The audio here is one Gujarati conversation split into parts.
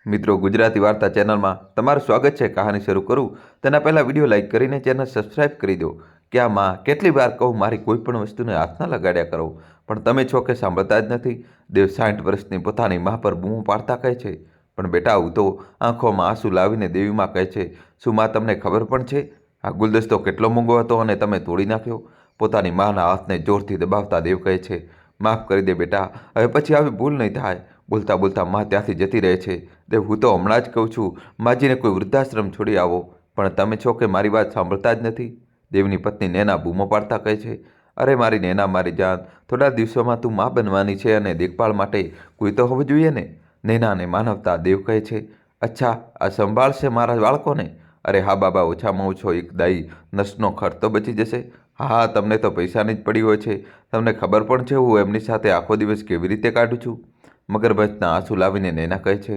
મિત્રો, ગુજરાતી વાર્તા ચેનલમાં તમારું સ્વાગત છે। કહાની શરૂ કરું તેના પહેલાં વિડીયો લાઇક કરીને ચેનલ સબસ્ક્રાઇબ કરી દો। કે આ માં કેટલી વાર કહું મારી કોઈ પણ વસ્તુને હાથ ના લગાડ્યા કરો, પણ તમે છો કે સાંભળતા જ નથી। દેવ 60 વર્ષની પોતાની માં પર બૂમો પાડતા કહે છે, પણ બેટા હું તો આંખોમાં આંસુ લાવીને દેવી માં કહે છે, શું માં તમને ખબર પણ છે આ ગુલદસ્તો કેટલો મોંઘો હતો અને તમે તોડી નાખ્યો? પોતાની માના હાથને જોરથી દબાવતા દેવ કહે છે, માફ કરી દે બેટા, હવે પછી આવી ભૂલ નહીં થાય। બોલતા બોલતા માં ત્યાંથી જતી રહે છે। દેવ, હું તો હમણાં જ કહું છું માજીને કોઈ વૃદ્ધાશ્રમ છોડી આવો, પણ તમે છો કે મારી વાત સાંભળતા જ નથી। દેવની પત્ની નૈના બૂમો પાડતા કહે છે, અરે મારી નૈના, મારી જાન, થોડા દિવસોમાં તું માં બનવાની છે અને દેખભાળ માટે કોઈ તો હોવું જોઈએ ને। નૈનાને માનવતા દેવ કહે છે, અચ્છા આ સંભાળશે મારા બાળકોને? અરે હા બાબા, ઓછામાં ઓછો એક દાઈ નર્સનો ખર્ચ તો બચી જશે। હા, તમને તો પૈસાની જ પડી હોય છે, તમને ખબર પણ છે હું એમની સાથે આખો દિવસ કેવી રીતે કાઢું છું। મગરમચ્છના આંસુ લાવીને નૈના કહે છે,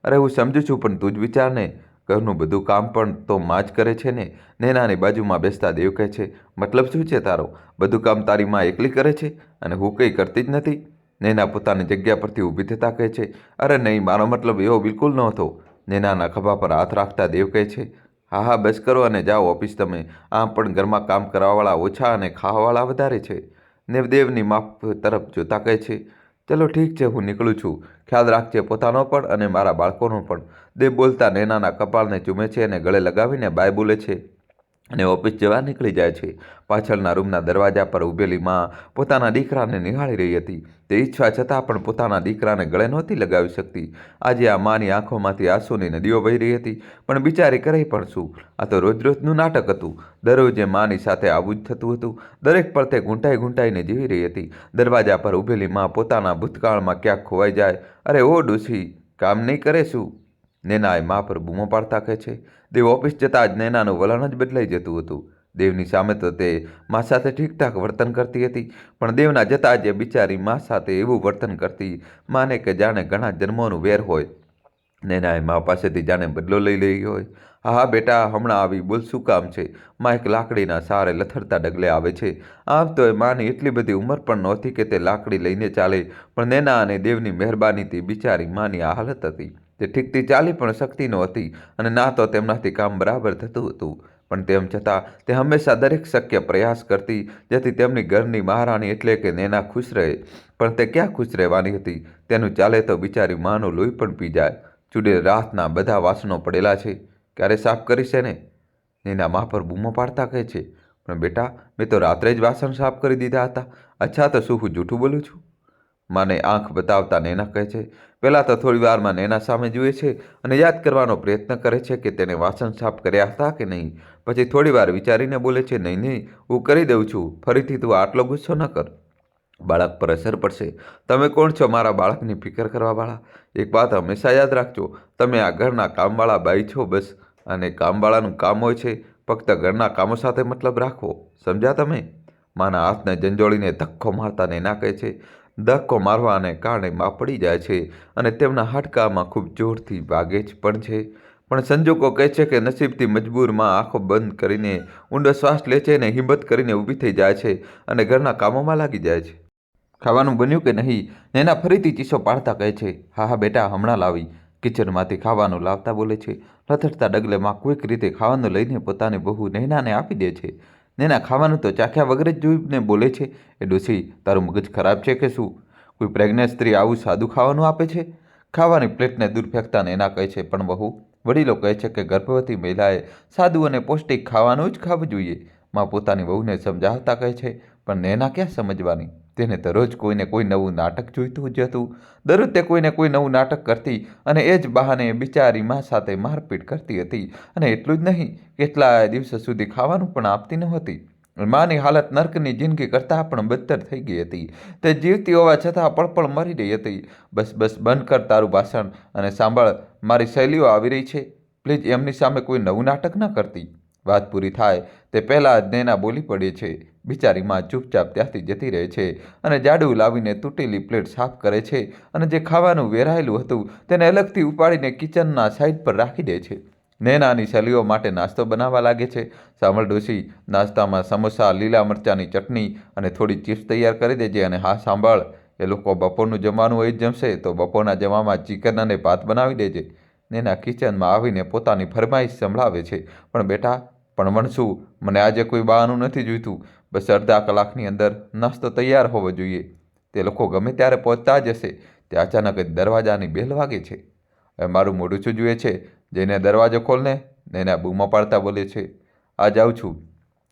અરે હું સમજુ છું, પણ તું જ વિચાર ને, ઘરનું બધું કામ પણ તો માં જ કરે છે ને। નૈનાની બાજુમાં બેસતા દેવ કહે છે, મતલબ શું છે તારો? બધું કામ તારી માં એકલી કરે છે અને હું કંઈ કરતી જ નથી? નૈના પોતાની જગ્યા પરથી ઊભી થતાં કહે છે, અરે નહીં, મારો મતલબ એવો બિલકુલ નહોતો। નૈનાના ખભા પર હાથ રાખતા દેવ કહે છે, હા હા બસ કરો અને જાઓ ઓફિસ તમે, આમ પણ ઘરમાં કામ કરવાવાળા ઓછા અને ખાવાવાળા વધારે છે। દેવની માફ તરફ જોતા કહે છે, ચલો ઠીક છે, હું નીકળું છું, ખ્યાલ રાખજે પોતાનો પણ અને મારા બાળકોનો પણ। દેવ બોલતા નૈનાના કપાળને ચૂમે છે અને ગળે લગાવીને બાય બોલે છે અને ઓફિસ જવા નીકળી જાય છે। પાછળના રૂમના દરવાજા પર ઊભેલી માં પોતાના દીકરાને નિહાળી રહી હતી। તે ઈચ્છા છતાં પણ પોતાના દીકરાને ગળે નહોતી લગાવી શકતી। આજે આ માની આંખોમાંથી આંસુની નદીઓ વહી રહી હતી, પણ બિચારી કરે પણ શું? આ તો રોજ રોજનું નાટક હતું। દરરોજે માની સાથે આવું જ થતું હતું। દરેક પળ તે ઘૂંટાઈ ઘૂંટાઈને જીવી રહી હતી। દરવાજા પર ઊભેલી માં પોતાના ભૂતકાળમાં ક્યાંક ખોવાઈ જાય, અરે ઓ ડોસી, કામ નહીં કરે શું? નૈનાએ મા પર બૂમો પાડતા કહે છે। દેવ ઓફિસ જતાં જ નૈનાનું વલણ જ બદલાઈ જતું હતું। દેવની સામે તો તે મા સાથે ઠીકઠાક વર્તન કરતી હતી, પણ દેવના જતાં જ એ બિચારી મા સાથે એવું વર્તન કરતી, માને કે જાણે ઘણા જન્મોનું વેર હોય। નૈનાએ મા પાસેથી જાણે બદલો લઈ રહી હોય। હા હા બેટા, હમણાં આવી, બોલ શું કામ છે? મા એક લાકડીના સહારે લથડતા ડગલે આવે છે। આમ તો એ માની એટલી બધી ઉંમર પણ નહોતી કે તે લાકડી લઈને ચાલે, પણ નૈના અને દેવની મહેરબાનીથી બિચારી માની આ હાલત હતી। તે ઠીકથી ચાલી પણ શકતી નહોતી અને ના તો તેમનાથી કામ બરાબર થતું હતું, પણ તેમ છતાં તે હંમેશા દરેક શક્ય પ્રયાસ કરતી, જેથી તેમની ઘરની મહારાણી એટલે કે નૈના ખુશ રહે। પણ તે ક્યાં ખુશ રહેવાની હતી? તેનું ચાલે તો બિચારી માનું લોહી પણ પી જાય। ચૂડેલ રાતના બધા વાસણો પડેલા છે, ક્યારે સાફ કરીશ એને? નૈના મા પર બૂમો પાડતા કહે છે, પણ બેટા મેં તો રાત્રે જ વાસણ સાફ કરી દીધા હતા। અચ્છા, તો શું હું જૂઠું બોલું છું? માને આંખ બતાવતા નૈના કહે છે, પહેલાં તો થોડી વારમાં નૈના સામે જુએ છે અને યાદ કરવાનો પ્રયત્ન કરે છે કે તેને વાસણ સાફ કર્યા હતા કે નહીં। પછી થોડી વાર વિચારીને બોલે છે, નહીં નહીં, હું કરી દઉં છું, ફરીથી તું આટલો ગુસ્સો ન કર, બાળક પર અસર પડશે। તમે કોણ છો મારા બાળકની ફિકર કરવાવાળા? એક વાત હંમેશા યાદ રાખજો, તમે આ ઘરના કામવાળા બાઈ છો બસ, અને કામવાળાનું કામ હોય છે ફક્ત ઘરના કામો સાથે મતલબ રાખવો, સમજ્યા તમે? માના હાથને ઝંઝોળીને ધક્કો મારતા નૈના કહે છે, ધક્કો મારવાને કારણે મા પડી જાય છે અને તેમના હાડકામાં ખૂબ જોરથી વાગે પણ છે, પણ સંજોગો કહે છે કે નસીબથી મજબૂર માં આંખો બંધ કરીને ઊંડો શ્વાસ લે છે અને હિંમત કરીને ઊભી થઈ જાય છે અને ઘરના કામોમાં લાગી જાય છે। ખાવાનું બન્યું કે નહીં? નૈના ફરીથી ચીસો પાડતા કહે છે, હા હા બેટા, હમણાં લાવી। કિચનમાંથી ખાવાનું લાવતા બોલે છે। લથડતા ડગલે માં કોઈક રીતે ખાવાનું લઈને પોતાની બહુ નૈનાને આપી દે છે। નૈના ખાવાનું તો ચાખ્યા વગર જ જોઈને બોલે છે, એ ડોસી, તારું મગજ ખરાબ છે કે શું? કોઈ પ્રેગ્નેન્ટ સ્ત્રી આવું સાદું ખાવાનું આપે છે? ખાવાની પ્લેટને દૂર ફેંકતા નૈના કહે છે, પણ બહુ, વડીલો કહે છે કે ગર્ભવતી મહિલાએ સાદું અને પૌષ્ટિક ખાવાનું જ ખાવું જોઈએ। માં પોતાની વહુને સમજાવતા કહે છે, પણ નૈના ક્યાં સમજવાની? તેને તો રોજ કોઈને કોઈ નવું નાટક જોઈતું જ હતું। દરરોજ તે કોઈને કોઈ નવું નાટક કરતી અને એ જ બહાને બિચારી માં સાથે મારપીટ કરતી હતી, અને એટલું જ નહીં, કેટલાય દિવસો સુધી ખાવાનું પણ આપતી નહોતી। માની હાલત નર્કની જિંદગી કરતાં પણ બદતર થઈ ગઈ હતી। તે જીવતી હોવા છતાં પળપળ મરી રહી હતી। બસ બસ, બંધ કર તારું ભાષણ અને સાંભળ, મારી સહેલીઓ આવી રહી છે, પ્લીઝ એમની સામે કોઈ નવું નાટક ન કરતી। વાત પૂરી થાય તે પહેલાં જ નૈના બોલી પડે છે। બિચારી માં ચૂપચાપ ત્યાંથી જતી રહે છે અને જાડું લાવીને તૂટેલી પ્લેટ સાફ કરે છે અને જે ખાવાનું વેરાયેલું હતું તેને અલગથી ઉપાડીને કિચનના સાઈડ પર રાખી દે છે। નૈનાની સહેલીઓ માટે નાસ્તો બનાવવા લાગે છે। સાંભળ ડોશી, નાસ્તામાં સમોસા, લીલા મરચાંની ચટણી અને થોડી ચિપ્સ તૈયાર કરી દેજે, અને હા સાંભળ, એ લોકો બપોરનું જમવાનું હોય જ જમશે તો બપોરના જમવામાં ચિકન અને ભાત બનાવી દેજે। નેના કિચનમાં આવીને પોતાની ફરમાઈશ સંભળાવે છે, પણ બેટા પણ વણસું, મને આજે કોઈ બહાનું નથી જોઈતું, બસ અડધા કલાકની અંદર નાસ્તો તૈયાર હોવો જોઈએ. તે લોકો ગમે ત્યારે પહોંચતા જ હશે. તે અચાનક જ દરવાજાની બેલ વાગે છે. હવે મારું મોઢું શું જુએ છે? જઈને દરવાજો ખોલને, નેના બૂમો પાડતા બોલે છે. આ જાઉં છું.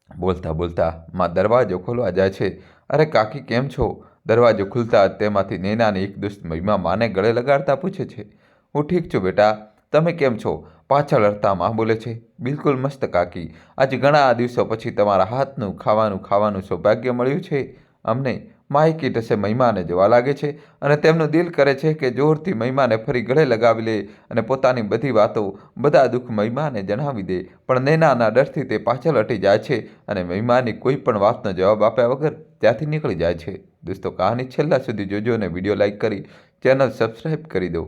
બોલતા બોલતા માં દરવાજો ખોલવા જાય છે. અરે કાકી કેમ છો? દરવાજો ખુલતા તેમાંથી નેનાની એક દોસ્ત મહિમા માને ગળે લગાડતા પૂછે છે. હું ઠીક છું બેટા, તમે કેમ છો? પાછળ હરતા માં બોલે છે. બિલકુલ મસ્ત કાકી, આજે ઘણા દિવસો પછી તમારા હાથનું ખાવાનું સૌભાગ્ય મળ્યું છે અમને. માયકી ટસે મહિમાને જોવા લાગે છે અને તેમનું દિલ કરે છે કે જોરથી મહિમાને ફરી ગળે લગાવી લે અને પોતાની બધી વાતો, બધા દુઃખ મહિમાને જણાવી દે. પણ નેનાના ડરથી તે પાછળ હટી જાય છે અને મહિમાની કોઈ પણ વાતનો જવાબ આપ્યા વગર ત્યાંથી નીકળી જાય છે. દોસ્તો, કહાની છેલ્લા સુધી જોજો અને વિડીયો લાઈક કરી ચેનલ સબસ્ક્રાઈબ કરી દો.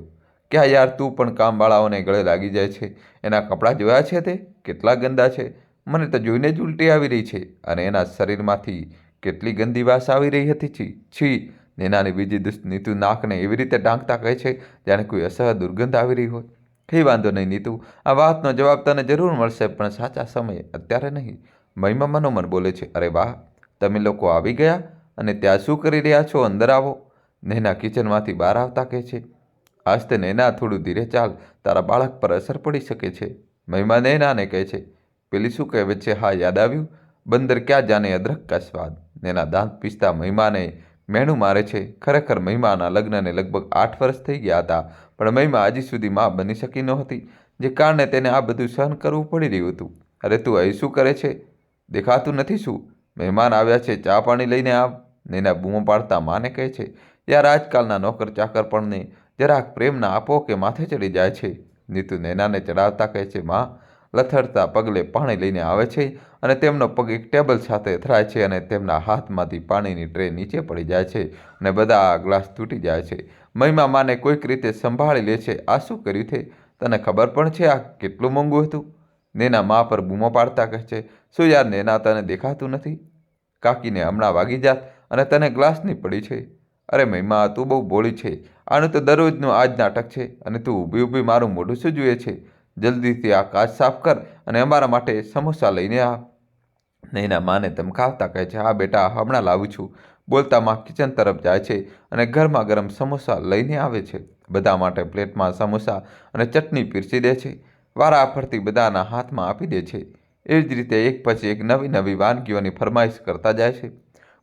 ક્યાં યાર તું પણ કામવાળાઓને ગળે લાગી જાય છે? એના કપડાં જોયા છે તે કેટલા ગંદા છે? મને તો જોઈને જ ઉલટી આવી રહી છે અને એના શરીરમાંથી કેટલી ગંદી વાસ આવી રહી હતી. છી. નેનાની બીજી દોસ્ત નીતુ નાકને એવી રીતે ઢાંકતા કહે છે જાણે કોઈ અસહ્ય દુર્ગંધ આવી રહી હોય. કંઈ વાંધો નહીં નીતુ, આ વાતનો જવાબ તને જરૂર મળશે, પણ સાચા સમયે, અત્યારે નહીં. મહિમા મનોમન બોલે છે. અરે વાહ, તમે લોકો આવી ગયા અને ત્યાં શું કરી રહ્યા છો? અંદર આવો. નેના કિચનમાંથી બહાર આવતા કહે છે. આસ્તે નેના, થોડું ધીરે ચાલ, તારા બાળક પર અસર પડી શકે છે. મહિમા નેનાને કહે છે. પેલી શું કહેવત છે? હા, યાદ આવ્યું, બંદર ક્યાં જાને અદરક કા સ્વાદ. નેના દાંત પીસતા મહિમાને મેણું મારે છે. ખરેખર મહિમાના લગ્નને લગભગ 8 વર્ષ થઈ ગયા હતા, પણ મહિમા હજી સુધી માં બની શકી નહોતી, જે કારણે તેને આ બધું સહન કરવું પડી રહ્યું હતું. અરે તું અહીં શું કરે છે? દેખાતું નથી શું? મહેમાન આવ્યા છે, ચા પાણી લઈને આવ. નેના બૂમો પાડતા માને કહે છે. યાર, આજકાલના નોકર ચાકર પણને જરાક પ્રેમ ના આપો કે માથે ચડી જાય છે. નીતુ નેનાને ચડાવતા કહે છે. માં લથડતા પગલે પાણી લઈને આવે છે અને તેમનો પગ એક ટેબલ સાથે અથડાય છે અને તેમના હાથમાંથી પાણીની ટ્રે નીચે પડી જાય છે અને બધા ગ્લાસ તૂટી જાય છે. મહિમા માને કોઈક રીતે સંભાળી લે છે. આ શું કર્યું તે? તને ખબર પણ છે આ કેટલું મોંઘું હતું? નેના મા પર બૂમો પાડતા કહે છે. શું યાર નેના, તને દેખાતું નથી? કાકીને હમણાં વાગી જાત અને તને ગ્લાસની પડી છે. અરે મહિમા, તું બહુ ભોળી છે. આનું તો દરરોજનું આ જ નાટક છે અને તું ઊભી ઊભી મારું મોઢું શું જુએ છે? જલ્દીથી આ કાચ સાફ કર અને અમારા માટે સમોસા લઈને આવ. નૈના માને ધમકાવતા કહે છે. હા બેટા, હમણાં લાવું છું. બોલતા માં કિચન તરફ જાય છે અને ગરમા ગરમ સમોસા લઈને આવે છે. બધા માટે પ્લેટમાં સમોસા અને ચટણી પીરસી દે છે. વારા ફરતી બધાના હાથમાં આપી દે છે. એવી જ રીતે એક પછી એક નવી નવી વાનગીઓની ફરમાઈશ કરતા જાય છે.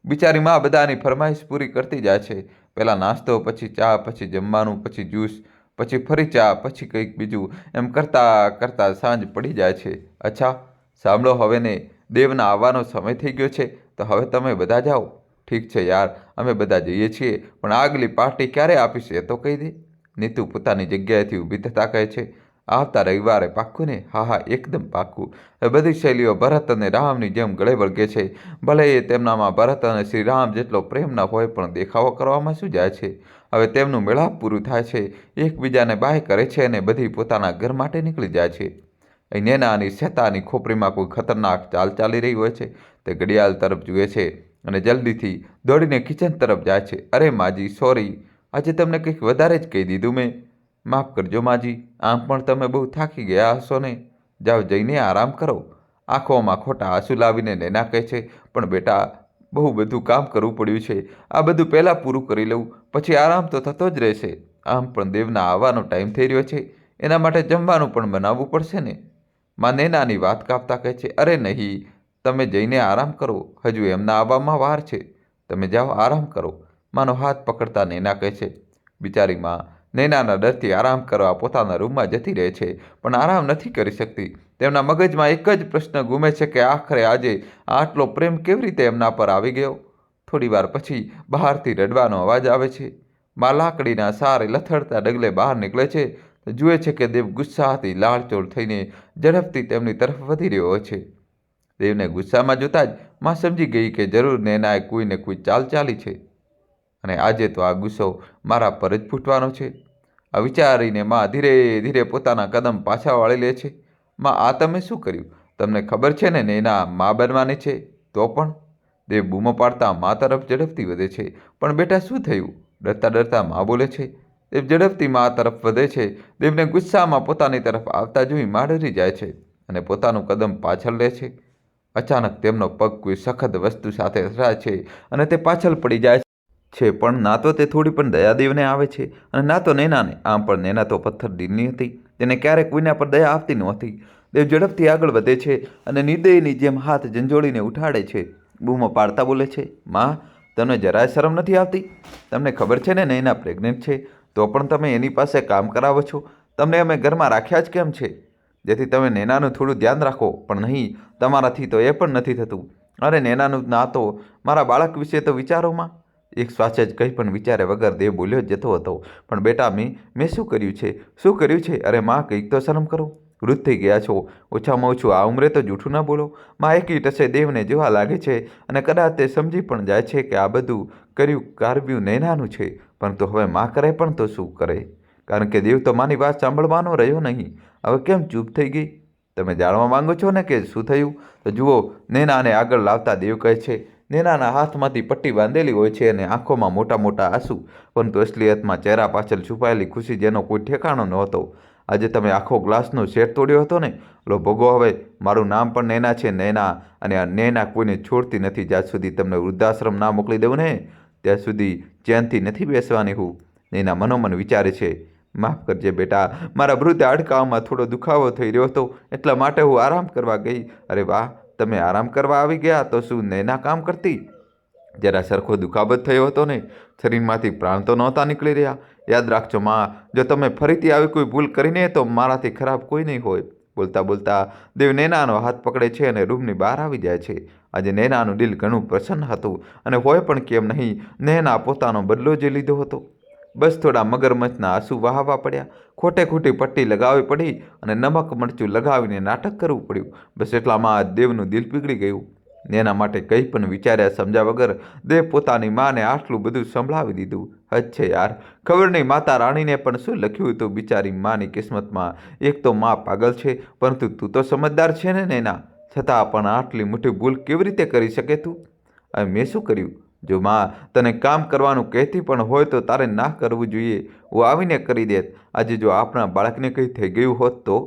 બિચારી માં બધાની ફરમાઈશ પૂરી કરતી જાય છે. પહેલાં નાસ્તો, પછી ચા, પછી જમવાનું, પછી જ્યુસ, પછી ફરી ચા, પછી કંઈક બીજું, એમ કરતાં કરતાં સાંજ પડી જાય છે. અચ્છા સાંભળો, હવે ને દેવના આવવાનો સમય થઈ ગયો છે, તો હવે તમે બધા જાઓ. ઠીક છે યાર, અમે બધા જઈએ છીએ, પણ આગલી પાર્ટી ક્યારે આપીશ એ તો કહી દે. નીતુ પોતાની જગ્યાએથી ઊભી થતાં કહે છે. આવતા રવિવારે પાક્કું ને? હા હા, એકદમ પાક્કું. હવે બધી શૈલીઓ ભરત અને રામની જેમ ગળે વળગે છે. ભલે એ તેમનામાં ભરત અને શ્રી રામ જેટલો પ્રેમ ન હોય, પણ દેખાવો કરવામાં શું જાય છે? હવે તેમનું મેળાપ પૂરું થાય છે, એકબીજાને બાય કરે છે અને બધી પોતાના ઘર માટે નીકળી જાય છે. અહીં નેનાની શેતાની ખોપરીમાં કોઈ ખતરનાક ચાલ ચાલી રહી હોય છે. તે ઘડિયાળ તરફ જુએ છે અને જલ્દીથી દોડીને કિચન તરફ જાય છે. અરે માજી, સોરી, આજે તમને કંઈક વધારે જ કહી દીધું મેં. માફ કરજો માજી, આમ પણ તમે બહુ થાકી ગયા હશો ને? જાઓ, જઈને આરામ કરો. આંખોમાં ખોટા આંસુ લાવીને નૈના કહે છે. પણ બેટા, બહુ બધું કામ કરવું પડ્યું છે. આ બધું પહેલાં પૂરું કરી લઉં, પછી આરામ તો થતો જ રહેશે. આમ પણ દેવના આવવાનો ટાઈમ થઈ રહ્યો છે, એના માટે જમવાનું પણ બનાવવું પડશે ને? માં નૈનાની વાત કાપતા કહે છે. અરે નહીં, તમે જઈને આરામ કરો, હજુ એમના આવવામાં વાર છે. તમે જાઓ, આરામ કરો. માનો હાથ પકડતા નૈના કહે છે. બિચારી માં નૈનાના ડરથી આરામ કરવા પોતાના રૂમમાં જતી રહે છે, પણ આરામ નથી કરી શકતી. તેમના મગજમાં એક જ પ્રશ્ન ઘૂમે છે કે આખરે આજે આટલો પ્રેમ કેવી રીતે એમના પર આવી ગયો. થોડી વાર પછી બહારથી રડવાનો અવાજ આવે છે. માં લાકડીના સારે લથડતા ડગલે બહાર નીકળે છે તો જુએ છે કે દેવ ગુસ્સાથી લાળચોળ થઈને ઝડપથી તેમની તરફ વધી રહ્યો હોય છે. દેવને ગુસ્સામાં જોતા જ માં સમજી ગઈ કે જરૂર નૈનાએ કોઈને કોઈ ચાલ ચાલી છે અને આજે તો આ ગુસ્સો મારા પર જ ફૂટવાનો છે. આ વિચારીને માં ધીરે ધીરે પોતાના કદમ પાછા વાળી લે છે. માં, આ તમે શું કર્યું? તમને ખબર છે ને નૈના માં બનવાની છે? તો પણ? દેવ બૂમો પાડતા માં તરફ ઝડપથી વધે છે. પણ બેટા, શું થયું? ડરતા ડરતા માં બોલે છે. દેવ ઝડપથી મા તરફ વધે છે. દેવને ગુસ્સામાં પોતાની તરફ આવતા જોઈ મા ડરી જાય છે અને પોતાનું કદમ પાછળ લે છે. અચાનક તેમનો પગ કોઈ સખત વસ્તુ સાથે અથડાય છે અને તે પાછળ પડી જાય છે. પણ ના તો તે થોડી પણ દયા દેવને આવે છે અને ના તો નૈનાને. આમ પણ નૈના તો પથ્થર દિલની હતી, તેને ક્યારેક કોઈના પર દયા આવતી નહોતી. દેવ ઝડપથી આગળ વધે છે અને નિર્દયની જેમ હાથ ઝંઝોડીને ઉઠાડે છે. બૂમો પાડતા બોલે છે, માં, તમને જરાય શરમ નથી આવતી? તમને ખબર છે ને નૈના પ્રેગ્નેન્ટ છે, તો પણ તમે એની પાસે કામ કરાવો છો. તમને અમે ઘરમાં રાખ્યા જ કેમ છે? જેથી તમે નૈનાનું થોડું ધ્યાન રાખો. પણ નહીં, તમારાથી તો એ પણ નથી થતું. અરે નૈનાનું ના તો મારા બાળક વિશે તો વિચારોમાં. એક શ્વાસે જ કંઈ પણ વિચારે વગર દેવ બોલ્યો જ જતો હતો. પણ બેટા, મેં શું કર્યું છે? શું કર્યું છે? અરે માં, કંઈક તો શરમ કરો. વૃદ્ધ થઈ ગયા છો, ઓછામાં ઓછું આ ઉંમરે તો જૂઠું ના બોલો. માં એકી ટસે દેવને જોવા લાગે છે અને કદાચ તે સમજી પણ જાય છે કે આ બધું કારવ્યું નૈનાનું છે. પરંતુ હવે માં કરે પણ તો શું કરે? કારણ કે દેવ તો મારી વાત સાંભળવાનો રહ્યો નહીં. હવે કેમ ચૂપ થઈ ગઈ? તમે જાણવા માંગો છો ને કે શું થયું? તો જુઓ, નૈનાને આગળ લાવતા દેવ કહે છે. નૈનાના હાથમાંથી પટ્ટી બાંધેલી હોય છે અને આંખોમાં મોટા મોટા આંસુ, પરંતુ અસલિયતમાં ચહેરા પાછળ છુપાયેલી ખુશી જેનો કોઈ ઠેકાણો નહોતો. આજે તમે આખો ગ્લાસનો સેટ તોડ્યો હતો ને? લો ભોગવો હવે. મારું નામ પણ નૈના છે, નૈના. અને આ નૈના કોઈને છોડતી નથી. જ્યાં સુધી તમને વૃદ્ધાશ્રમ ના મોકલી દઉં ને, ત્યાં સુધી ચેનથી નથી બેસવાની હું. નૈના મનોમન વિચારે છે, માફ કરજે બેટા, મારા વૃદ્ધ હાડકાઓમાં થોડો દુખાવો થઈ રહ્યો હતો, એટલા માટે હું આરામ કરવા ગઈ. અરે વાહ, તમે આરામ કરવા આવી ગયા? તો શું નૈના કામ કરતી? જરા સરખો દુખાવો થયો હતો ને? શરીરમાંથી પ્રાણ તો નહોતા નીકળી રહ્યા. યાદ રાખજો માં, જો તમે ફરીથી આવી કોઈ ભૂલ કરીને તો મારાથી ખરાબ કોઈ નહીં હોય. બોલતા બોલતા દેવ નૈનાનો હાથ પકડે છે અને રૂમની બહાર આવી જાય છે. આજે નૈનાનું દિલ ઘણું પ્રસન્ન હતું અને હોય પણ કેમ નહીં, નૈના પોતાનો બદલો જે લીધો હતો. બસ થોડા મગરમચ્છના આંસુ વહાવવા પડ્યા, ખોટે ખોટી પટ્ટી લગાવવી પડી અને નમક મરચું લગાવીને નાટક કરવું પડ્યું. બસ એટલામાં દેવનું દિલ પીગળી ગયું. એના માટે કંઈ પણ વિચાર્યા સમજ્યા વગર દેવ પોતાની માને આટલું બધું સંભળાવી દીધું. હદ છે યાર. ખબર નહીં માતા રાણીને પણ શું લખ્યું હતું બિચારી માની કિસ્મતમાં. એક તો માં પાગલ છે, પરંતુ તું તો સમજદાર છે ને નૈના? છતાં પણ આટલી મોટી ભૂલ કેવી રીતે કરી શકે તું? હવે મેં શું કર્યું? જો માં તને કામ કરવાનું કહેતી પણ હોય તો તારે ના કરવું જોઈએ. હું આવીને કરી દેત. આજે જો આપણા બાળકને કંઈ થઈ ગયું હોત તો?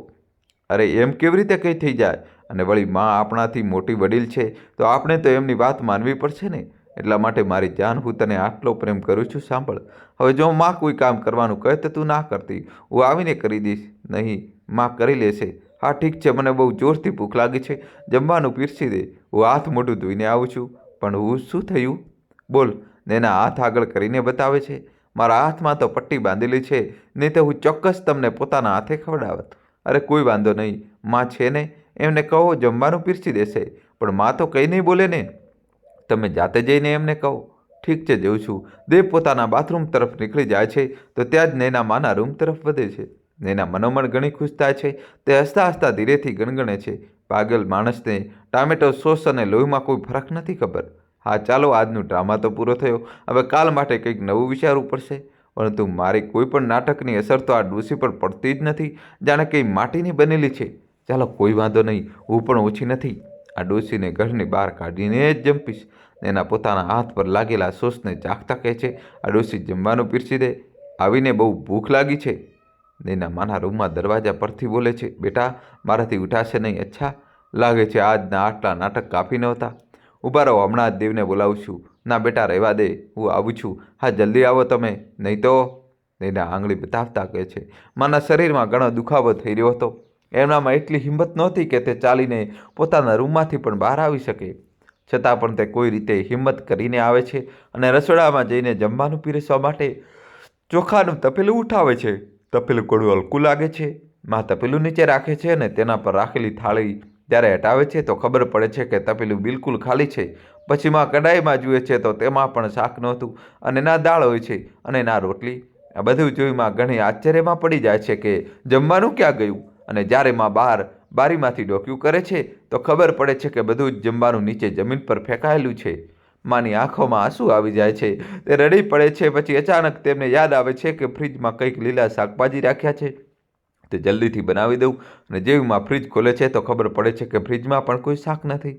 અરે એમ કેવી રીતે કંઈ થઈ જાય? અને વળી માં આપણાથી મોટી વડીલ છે, તો આપણે તો એમની વાત માનવી પડશે ને. એટલા માટે મારી જાન, હું તને આટલો પ્રેમ કરું છું. સાંભળ, હવે જો માં કોઈ કામ કરવાનું કહે તો તું ના કરતી. હું આવીને કરી દઈશ. નહીં, માં કરી લેશે. હા ઠીક છે, મને બહુ જોરથી ભૂખ લાગી છે, જમવાનું પીરસી દે. હું હાથ મોઢું ધોઈને આવું છું. પણ હું શું થયું? બોલ. નૈના હાથ આગળ કરીને બતાવે છે. મારા હાથમાં તો પટ્ટી બાંધેલી છે, નહીં તો હું ચોક્કસ તમને પોતાના હાથે ખવડાવત. અરે કોઈ વાંધો નહીં, માં છે ને, એમને કહો જમવાનું પીરસી દેશે. પણ માં તો કંઈ નહીં બોલે ને. તમે જાતે જઈને એમને કહો. ઠીક છે, જઉં છું. દેવ પોતાના બાથરૂમ તરફ નીકળી જાય છે તો ત્યાં જ નૈના માના રૂમ તરફ વધે છે. નૈના મનોમન ઘણી ખુશ થાય છે. તે હસતા હસતા ધીરેથી ગણગણે છે, પાગલ માણસને ટામેટો સોસ અને લોહીમાં કોઈ ફરક નથી ખબર. હા ચાલો, આજનું ડ્રામા તો પૂરો થયો. હવે કાલ માટે કંઈક નવું વિચારવું પડશે. પરંતુ મારી કોઈ પણ નાટકની અસર તો આ ડોસી પર પડતી જ નથી. જાણે કંઈ માટીની બનેલી છે. ચાલો કોઈ વાંધો નહીં, હું પણ ઓછી નથી. આ ડોસીને ઘરની બહાર કાઢીને જ જંપીશ. એના પોતાના હાથ પર લાગેલા સોસને ચાખતા કહે છે, આ ડોસી જમવાનું પીરસી દે. આવીને બહુ ભૂખ લાગી છે. નૈના માના રૂમમાં દરવાજા પરથી બોલે છે, બેટા મારાથી ઉઠાશે નહીં. અચ્છા, લાગે છે આજના આટલા નાટક કાફી નહોતા. ઊભા રહો, હમણાં જ દેવને બોલાવું છું. ના બેટા, રહેવા દે, હું આવું છું. હા જલ્દી આવો તમે, નહીં તો. નૈના આંગળી બતાવતા કહે છે. માના શરીરમાં ઘણો દુખાવો થઈ રહ્યો હતો. એમનામાં એટલી હિંમત નહોતી કે તે ચાલીને પોતાના રૂમમાંથી પણ બહાર આવી શકે. છતાં પણ તે કોઈ રીતે હિંમત કરીને આવે છે અને રસોડામાં જઈને જમવાનું પીરસવા માટે ચોખાનું તપેલું ઉઠાવે છે. તપેલું થોડું હલકું લાગે છે. માં તપેલું નીચે રાખે છે અને તેના પર રાખેલી થાળી જ્યારે હટાવે છે તો ખબર પડે છે કે તપેલું બિલકુલ ખાલી છે. પછી માં કડાઈમાં જુએ છે તો તેમાં પણ શાક નહોતું અને ના દાળ હોય છે અને ના રોટલી. આ બધું જોઈ માં ઘણી આશ્ચર્યમાં પડી જાય છે કે જમવાનું ક્યાં ગયું. અને જ્યારે માં બહાર બારીમાંથી ડોક્યું કરે છે તો ખબર પડે છે કે બધું જ જમવાનું નીચે જમીન પર ફેંકાયેલું છે. માની આંખોમાં આંસુ આવી જાય છે. તે રડી પડે છે. પછી અચાનક તેમને યાદ આવે છે કે ફ્રીજમાં કંઈક લીલા શાકભાજી રાખ્યા છે. તે જલ્દીથી બનાવી દઉં. અને જેવી માં ફ્રીજ ખોલે છે તો ખબર પડે છે કે ફ્રીજમાં પણ કોઈ શાક નથી.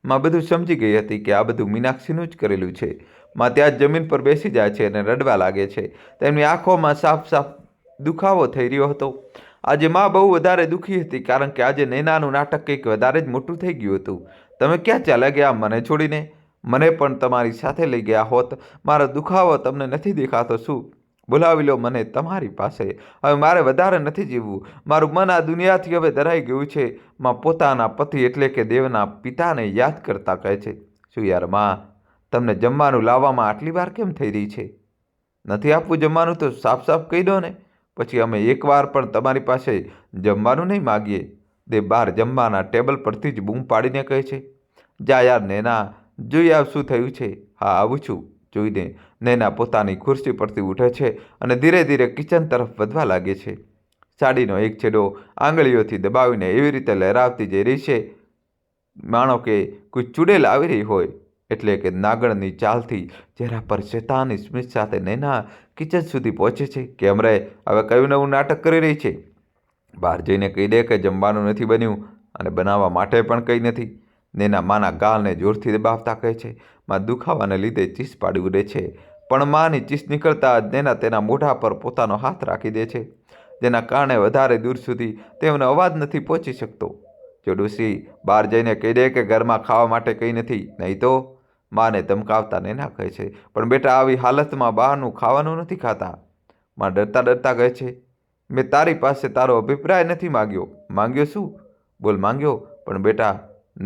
માં બધું સમજી ગઈ હતી કે આ બધું મીનાક્ષીનું જ કરેલું છે. માં ત્યાં જ જમીન પર બેસી જાય છે અને રડવા લાગે છે. તેમની આંખોમાં સાફ સાફ દુખાવો થઈ રહ્યો હતો. આજે માં બહુ વધારે દુઃખી હતી, કારણ કે આજે નૈનાનું નાટક કંઈક વધારે જ મોટું થઈ ગયું હતું. તમે ક્યાં ચાલ્યા ગયા મને છોડીને? મને પણ તમારી સાથે લઈ ગયા હોત. મારો દુખાવો તમને નથી દેખાતો શું? બોલાવી લો મને તમારી પાસે. હવે મારે વધારે નથી જીવવું. મારું મન આ દુનિયાથી હવે ધરાઈ ગયું છે. માં પોતાના પતિ એટલે કે દેવના પિતાને યાદ કરતા કહે છે, શું યાર માં, તમને જમવાનું લાવવામાં આટલી વાર કેમ થઈ રહી છે? નથી આપવું જમવાનું તો સાફ સાફ કહી દો ને, પછી અમે એકવાર પણ તમારી પાસે જમવાનું નહીં માગીએ. દેવ બહાર જમવાના ટેબલ પરથી જ બૂમ પાડીને કહે છે, જા યાર નૈના, જોઈ આવ શું થયું છે. હા આવું છું. જોઈને નૈના પોતાની ખુરશી પરથી ઉઠે છે અને ધીરે ધીરે કિચન તરફ વધવા લાગે છે. સાડીનો એક છેડો આંગળીઓથી દબાવીને એવી રીતે લહેરાવતી જઈ રહી છે માનો કે કોઈ ચૂડેલ આવી રહી હોય. એટલે કે નાગણની ચાલથી ચહેરા પર શેતાની સ્મિત સાથે નૈના કિચન સુધી પહોંચે છે. કેમ રે, હવે કયું નવું નાટક કરી રહી છે? બહાર જઈને કહી દે કે જમવાનું નથી બન્યું અને બનાવવા માટે પણ કંઈ નથી. નૈના માના ગાલને જોરથી દબાવતા કહે છે. માં દુખાવાને લીધે ચીસ પાડી ઉડે છે, પણ માની ચીસ નીકળતા જ નૈના તેના મોઢા પર પોતાનો હાથ રાખી દે છે, જેના કારણે વધારે દૂર સુધી તેનો અવાજ નથી પહોંચી શકતો. જો ડોસી બહાર જઈને કહી દે કે ઘરમાં ખાવા માટે કંઈ નથી, નહીં તો માને ધમકાવતા નૈના કહે છે, પણ બેટા આવી હાલતમાં બહારનું ખાવાનું નથી ખાતા. માં ડરતા ડરતા કહે છે, મેં તારી પાસે તારો અભિપ્રાય નથી માંગ્યો. માંગ્યો શું? બોલ માંગ્યો. પણ બેટા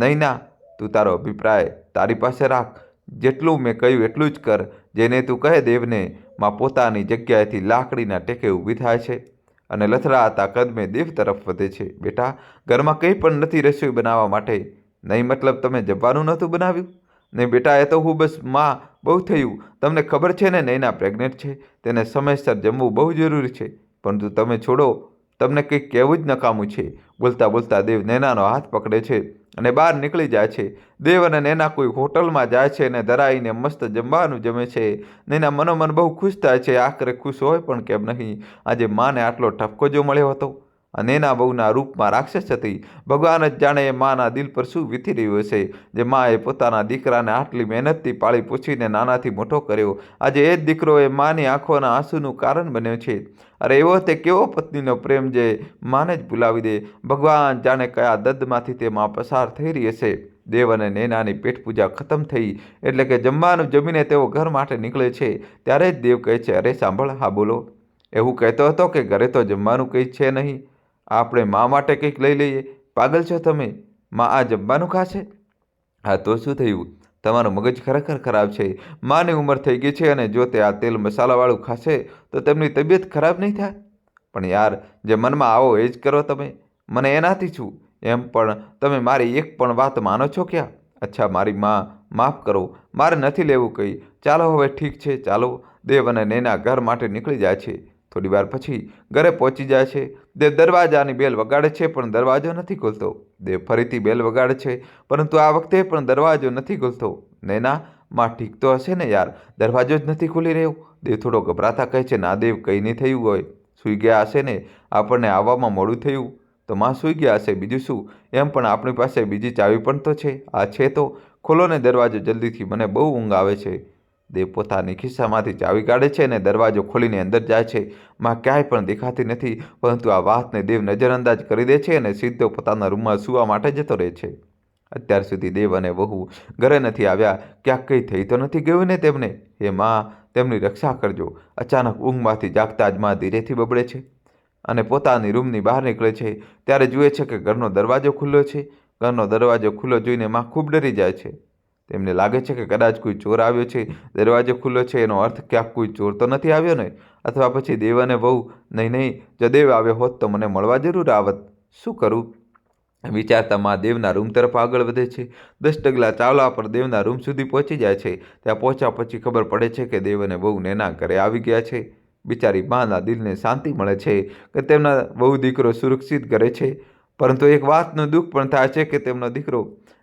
નૈના, તું તારો અભિપ્રાય તારી પાસે રાખ. જેટલું મેં કહ્યું એટલું જ કર. જેને તું કહે દેવને. માં પોતાની જગ્યાએથી લાકડીના ટેકે ઊભી થાય છે અને લથડાતા કદમે દેવ તરફ વધે છે. બેટા, ઘરમાં કંઈ પણ નથી રસોઈ બનાવવા માટે. નહીં મતલબ તમે જમવાનું નહોતું બનાવ્યું? નહીં બેટા, એ તો હું બસ માં બહુ થયું. તમને ખબર છે ને નૈના પ્રેગ્નેન્ટ છે, તેને સમયસર જમવું બહુ જરૂરી છે. પરંતુ તમે છોડો, તમને કંઈક કહેવું જ નકામું છે. બોલતા બોલતા દેવ નૈનાનો હાથ પકડે છે અને બહાર નીકળી જાય છે. દેવ અને નૈના કોઈ હોટલમાં જાય છે અને ધરાઈને મસ્ત જમવાનું જમે છે. નૈના મનોમન બહુ ખુશ થાય છે. આખરે ખુશ હોય પણ કેમ નહીં, આજે માને આટલો ઠપકો જો મળ્યો હતો. નૈના બહુના રૂપમાં રાક્ષસ હતી. ભગવાન જ જાણે એ માના દિલ પર શું વીતી રહ્યું હશે, જે માએ પોતાના દીકરાને આટલી મહેનતથી પાળી પૂછીને નાનાથી મોટો કર્યો. આજે એ જ દીકરો એ માની આંખોના આંસુનું કારણ બન્યો છે. અરે એવો તે કેવો પત્નીનો પ્રેમ જે માને જ ભૂલાવી દે. ભગવાન જાણે કયા દર્દમાંથી તે માં પસાર થઈ રહી હશે. દેવ અને નૈનાની પેટ પૂજા ખતમ થઈ એટલે કે જમવાનું જમીને તેઓ ઘર માટે નીકળે છે. ત્યારે જ દેવ કહે છે, અરે સાંભળ, હા બોલો. એવું કહેતો હતો કે ઘરે તો જમવાનું કંઈ છે નહીં, આપણે મા માટે કંઈક લઈ લઈએ. પાગલ છો તમે? માં આ જમવાનું ખાશે? હા તો શું થયું? તમારું મગજ ખરેખર ખરાબ છે. માની ઉંમર થઈ ગઈ છે અને જો તે આ તેલ મસાલાવાળું ખાશે તો તેમની તબિયત ખરાબ નહીં થાય? પણ યાર, જે મનમાં આવો એ જ કરો તમે. મને એનાથી છું. એમ પણ તમે મારી એક પણ વાત માનો છો ક્યાં? અચ્છા મારી માં, માફ કરો, મારે નથી લેવું કંઈ. ચાલો હવે ઠીક છે, ચાલો. દેવ અને નૈના ઘર માટે નીકળી જાય છે. થોડી વાર પછી ઘરે પહોંચી જાય છે. દેવ દરવાજાની બેલ વગાડે છે પણ દરવાજો નથી ખુલતો. દેવ ફરીથી બેલ વગાડે છે પરંતુ આ વખતે પણ દરવાજો નથી ખુલતો. નૈના, માં ઠીક તો હશે ને યાર, દરવાજો જ નથી ખુલી રહ્યો. દેવ થોડો ગભરાતા કહે છે, ના દેવ, કંઈ નહીં થયું હોય. સૂઈ ગયા હશે ને, આપણને આવવામાં મોડું થયું તો માં સૂઈ ગયા હશે, બીજું શું. એમ પણ આપણી પાસે બીજી ચાવી પણ તો છે. આ છે તો ખોલો ને દરવાજો જલ્દીથી, મને બહુ ઊંઘ આવે છે. દેવ પોતાની ખિસ્સામાંથી ચાવી કાઢે છે અને દરવાજો ખોલીને અંદર જાય છે. માં ક્યાંય પણ દેખાતી નથી, પરંતુ આ વાતને દેવ નજરઅંદાજ કરી દે છે અને સીધો પોતાના રૂમમાં સૂવા માટે જતો રહે છે. અત્યાર સુધી દેવ અને વહુ ઘરે નથી આવ્યા. ક્યાંક કંઈ થઈ તો નથી ગયું ને તેમને? હે માં, તેમની રક્ષા કરજો. અચાનક ઊંઘમાંથી જાગતા જ માં ધીરેથી બબડે છે અને પોતાની રૂમની બહાર નીકળે છે. ત્યારે જુએ છે કે ઘરનો દરવાજો ખુલ્લો છે. ઘરનો દરવાજો ખુલ્લો જોઈને માં ખૂબ ડરી જાય છે. તેમને લાગે છે કે કદાચ કોઈ ચોર આવ્યો છે. દરવાજો ખુલ્લો છે એનો અર્થ ક્યાંક કોઈ ચોર તો નથી આવ્યો ને? અથવા પછી દેવ અને વહુ? નહીં નહીં, જો દેવ આવ્યો હોત તો મને મળવા જરૂર આવત. શું કરું? વિચારતા માં દેવના રૂમ તરફ આગળ વધે છે. 10 ડગલા ચાલવા પર દેવના રૂમ સુધી પહોંચી જાય છે. ત્યાં પહોંચ્યા પછી ખબર પડે છે કે દેવ અને વહુ નૈના ઘરે આવી ગયા છે. બિચારી માના દિલને શાંતિ મળે છે કે તેમના વહુ દીકરો સુરક્ષિત ઘરે છે. પરંતુ એક વાતનું દુઃખ પણ થાય છે કે તેમનો દીકરો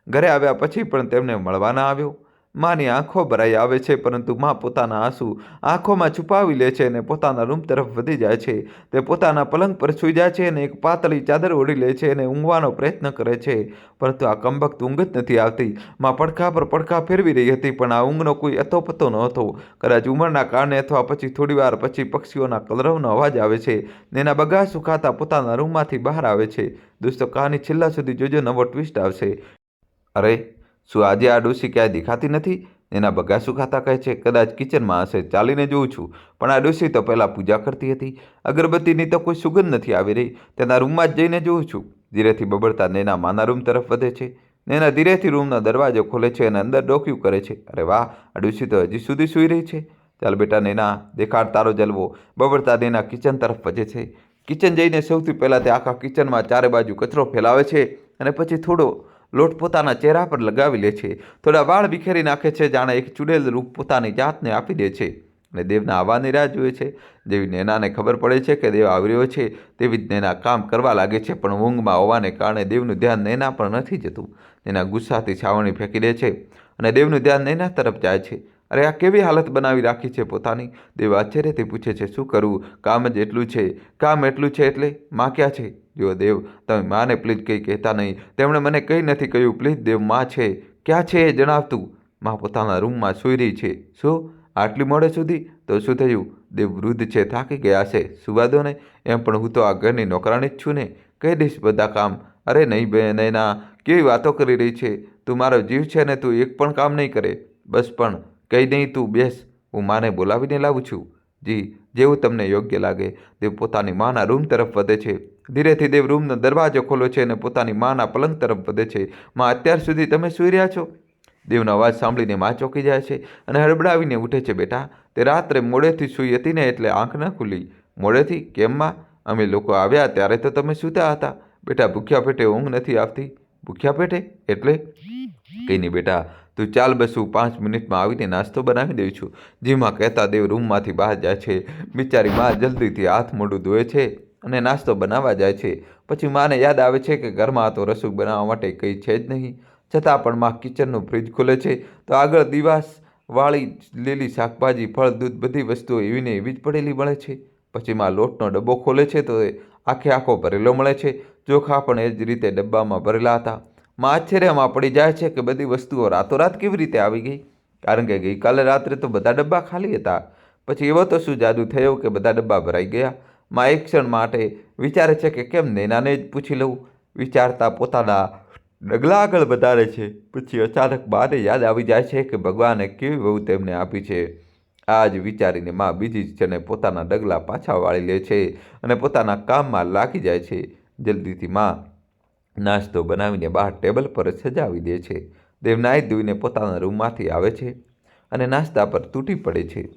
ઘરે આવ્યા પછી પણ તેમને મળવા ના આવ્યો. માની આંખો ભરાઈ આવે છે, પરંતુ માં પોતાના આંસુ આંખોમાં છુપાવી લે છે અને પોતાના રૂમ તરફ વધી જાય છે. તે પોતાના પલંગ પર સૂઈ જાય છે અને એક પાતળી ચાદર ઓઢી લે છે અને ઊંઘવાનો પ્રયત્ન કરે છે, પરંતુ આ કમબખ્ત ઊંઘ જ નથી આવતી. માં પડખા પર પડખા ફેરવી રહી હતી, પણ આ ઊંઘનો કોઈ અતોપતો ન હતો. કદાચ ઉંમરના કારણે અથવા પછી થોડીવાર પછી પક્ષીઓના કલરવનો અવાજ આવે છે. નેના બગાસું ખાતા પોતાના રૂમમાંથી બહાર આવે છે. દોસ્તો, કહાની છેલ્લા સુધી જોજો, નવો ટ્વિસ્ટ આવશે. અરે, શું આજે આ ડોશી ક્યાંય દેખાતી નથી? એના બગાસું ખાતા કહે છે. કદાચ કિચનમાં હશે, ચાલીને જોઉં છું. પણ આ ડોશી તો પહેલાં પૂજા કરતી હતી. અગરબત્તીની તો કોઈ સુગંધ નથી આવી રહી. તેના રૂમમાં જ જઈને જોઉં છું. ધીરેથી બબડતા નેના માના રૂમ તરફ વધે છે. નેના ધીરેથી રૂમનો દરવાજો ખોલે છે અને અંદર ડોક્યું કરે છે. અરે વાહ, આ ડોશી તો હજી સુધી સૂઈ રહી છે. ચાલ બેટા નેના, દેખાડ તારો જલવો. બબડતા નેના કિચન તરફ વધે છે. કિચન જઈને સૌથી પહેલાં તે આખા કિચનમાં ચારે બાજુ કચરો ફેલાવે છે અને પછી થોડો લોટ પોતાના ચહેરા પર લગાવી લે છે. થોડા વાળ વિખેરી નાખે છે, જાણે એક ચૂડેલ રૂપ પોતાની જાતને આપી દે છે અને દેવના આવવાની રાહ જુએ છે. જેવી નેનાને ખબર પડે છે કે દેવ આવી રહ્યો છે, તેવી જ નેના કામ કરવા લાગે છે, પણ ઊંઘમાં હોવાને કારણે દેવનું ધ્યાન નેના પર નથી જતું. નેના ગુસ્સાથી છાવણી ફેંકી દે છે અને દેવનું ધ્યાન નેના તરફ જાય છે. અરે, આ કેવી હાલત બનાવી રાખી છે પોતાની? દેવ આશ્ચર્યથી પૂછે છે. શું કરવું? કામ જ એટલું છે. કામ એટલું છે એટલે માં ક્યાં છે? જો દેવ, તમે માને પ્લીઝ કંઈ કહેતા નહીં. તેમણે મને કંઈ નથી કહ્યું. પ્લીઝ દેવ, માં છે. ક્યાં છે એ જણાવતું. માં પોતાના રૂમમાં સૂઈ રહી છે. શું? આટલી મોડે સુધી? તો શું થયું? દેવ વૃદ્ધ છે, થાકી ગયા છે. સુવા દો ને. એમ પણ હું તો આ ઘરની નોકરાણી જ છું ને, કહી દઈશ બધા કામ. અરે નહીં બેન, નૈના કેવી વાતો કરી રહી છે. તું મારો જીવ છે ને તું એક પણ કામ નહીં કરે. બસ પણ કંઈ નહીં, તું બેસ, હું માને બોલાવીને લાવું છું. જી, જેવું તમને યોગ્ય લાગે. દેવ પોતાની માના રૂમ તરફ વધે છે. ધીરેથી દેવ રૂમનો દરવાજો ખોલે છે અને પોતાની માના પલંગ તરફ વધે છે. માં, અત્યાર સુધી તમે સૂઈ રહ્યા છો? દેવનો અવાજ સાંભળીને માં ચોંકી જાય છે અને હડબડાવીને ઉઠે છે. બેટા, તે રાત્રે મોડેથી સૂઈ હતી ને, એટલે આંખ ન ખુલી. મોડેથી? કેમ માં? અમે લોકો આવ્યા ત્યારે તો તમે સૂતા હતા. બેટા, ભૂખ્યા પેટે ઊંઘ નથી આવતી. ભૂખ્યા પેટે એટલે? કંઈ નહીં બેટા, તું ચાલ, બસ હું 5 મિનિટમાં આવીને નાસ્તો બનાવી દઉં છું. જીમાં કહેતા દેવ રૂમમાંથી બહાર જાય છે. બિચારી માં જલ્દીથી હાથ મોઢું ધોએ છે અને નાસ્તો બનાવવા જાય છે. પછી માને યાદ આવે છે કે ઘરમાં તો રસોઈ બનાવવા માટે કંઈ છે જ નહીં. છતાં પણ માં કિચનનું ફ્રીજ ખોલે છે તો આગળ દિવાસ વાળી લીલી શાકભાજી, ફળ, દૂધ, બધી વસ્તુઓ એવી ને એવી જ પડેલી મળે છે. પછી માં લોટનો ડબ્બો ખોલે છે તો એ આખો ભરેલો મળે છે. ચોખા પણ એ જ રીતે ડબ્બામાં ભરેલા હતા. માં આશ્ચર્યમાં પડી જાય છે કે બધી વસ્તુઓ રાતોરાત કેવી રીતે આવી ગઈ, કારણ કે ગઈકાલે રાત્રે તો બધા ડબ્બા ખાલી હતા. પછી એવો તો શું જાદુ થયો કે બધા ડબ્બા ભરાઈ ગયા? માં એક ક્ષણ માટે વિચારે છે કે કેમ નૈનાને જ પૂછી લઉં. વિચારતા પોતાના ડગલા આગળ વધારે છે. પછી અચાનક માને યાદ આવી જાય છે કે ભગવાને કેવી વહુ તેમને આપી છે. આ જ વિચારીને માં બીજી જ ક્ષણે પોતાના ડગલા પાછા વાળી લે છે અને પોતાના કામમાં લાગી જાય છે. જલ્દીથી માં નાસ્તો બનાવીને બહાર ટેબલ પર સજાવી દે છે. દેવ નાહી ધોઈને પોતાના રૂમમાંથી આવે છે અને નાસ્તા પર તૂટી પડે છે.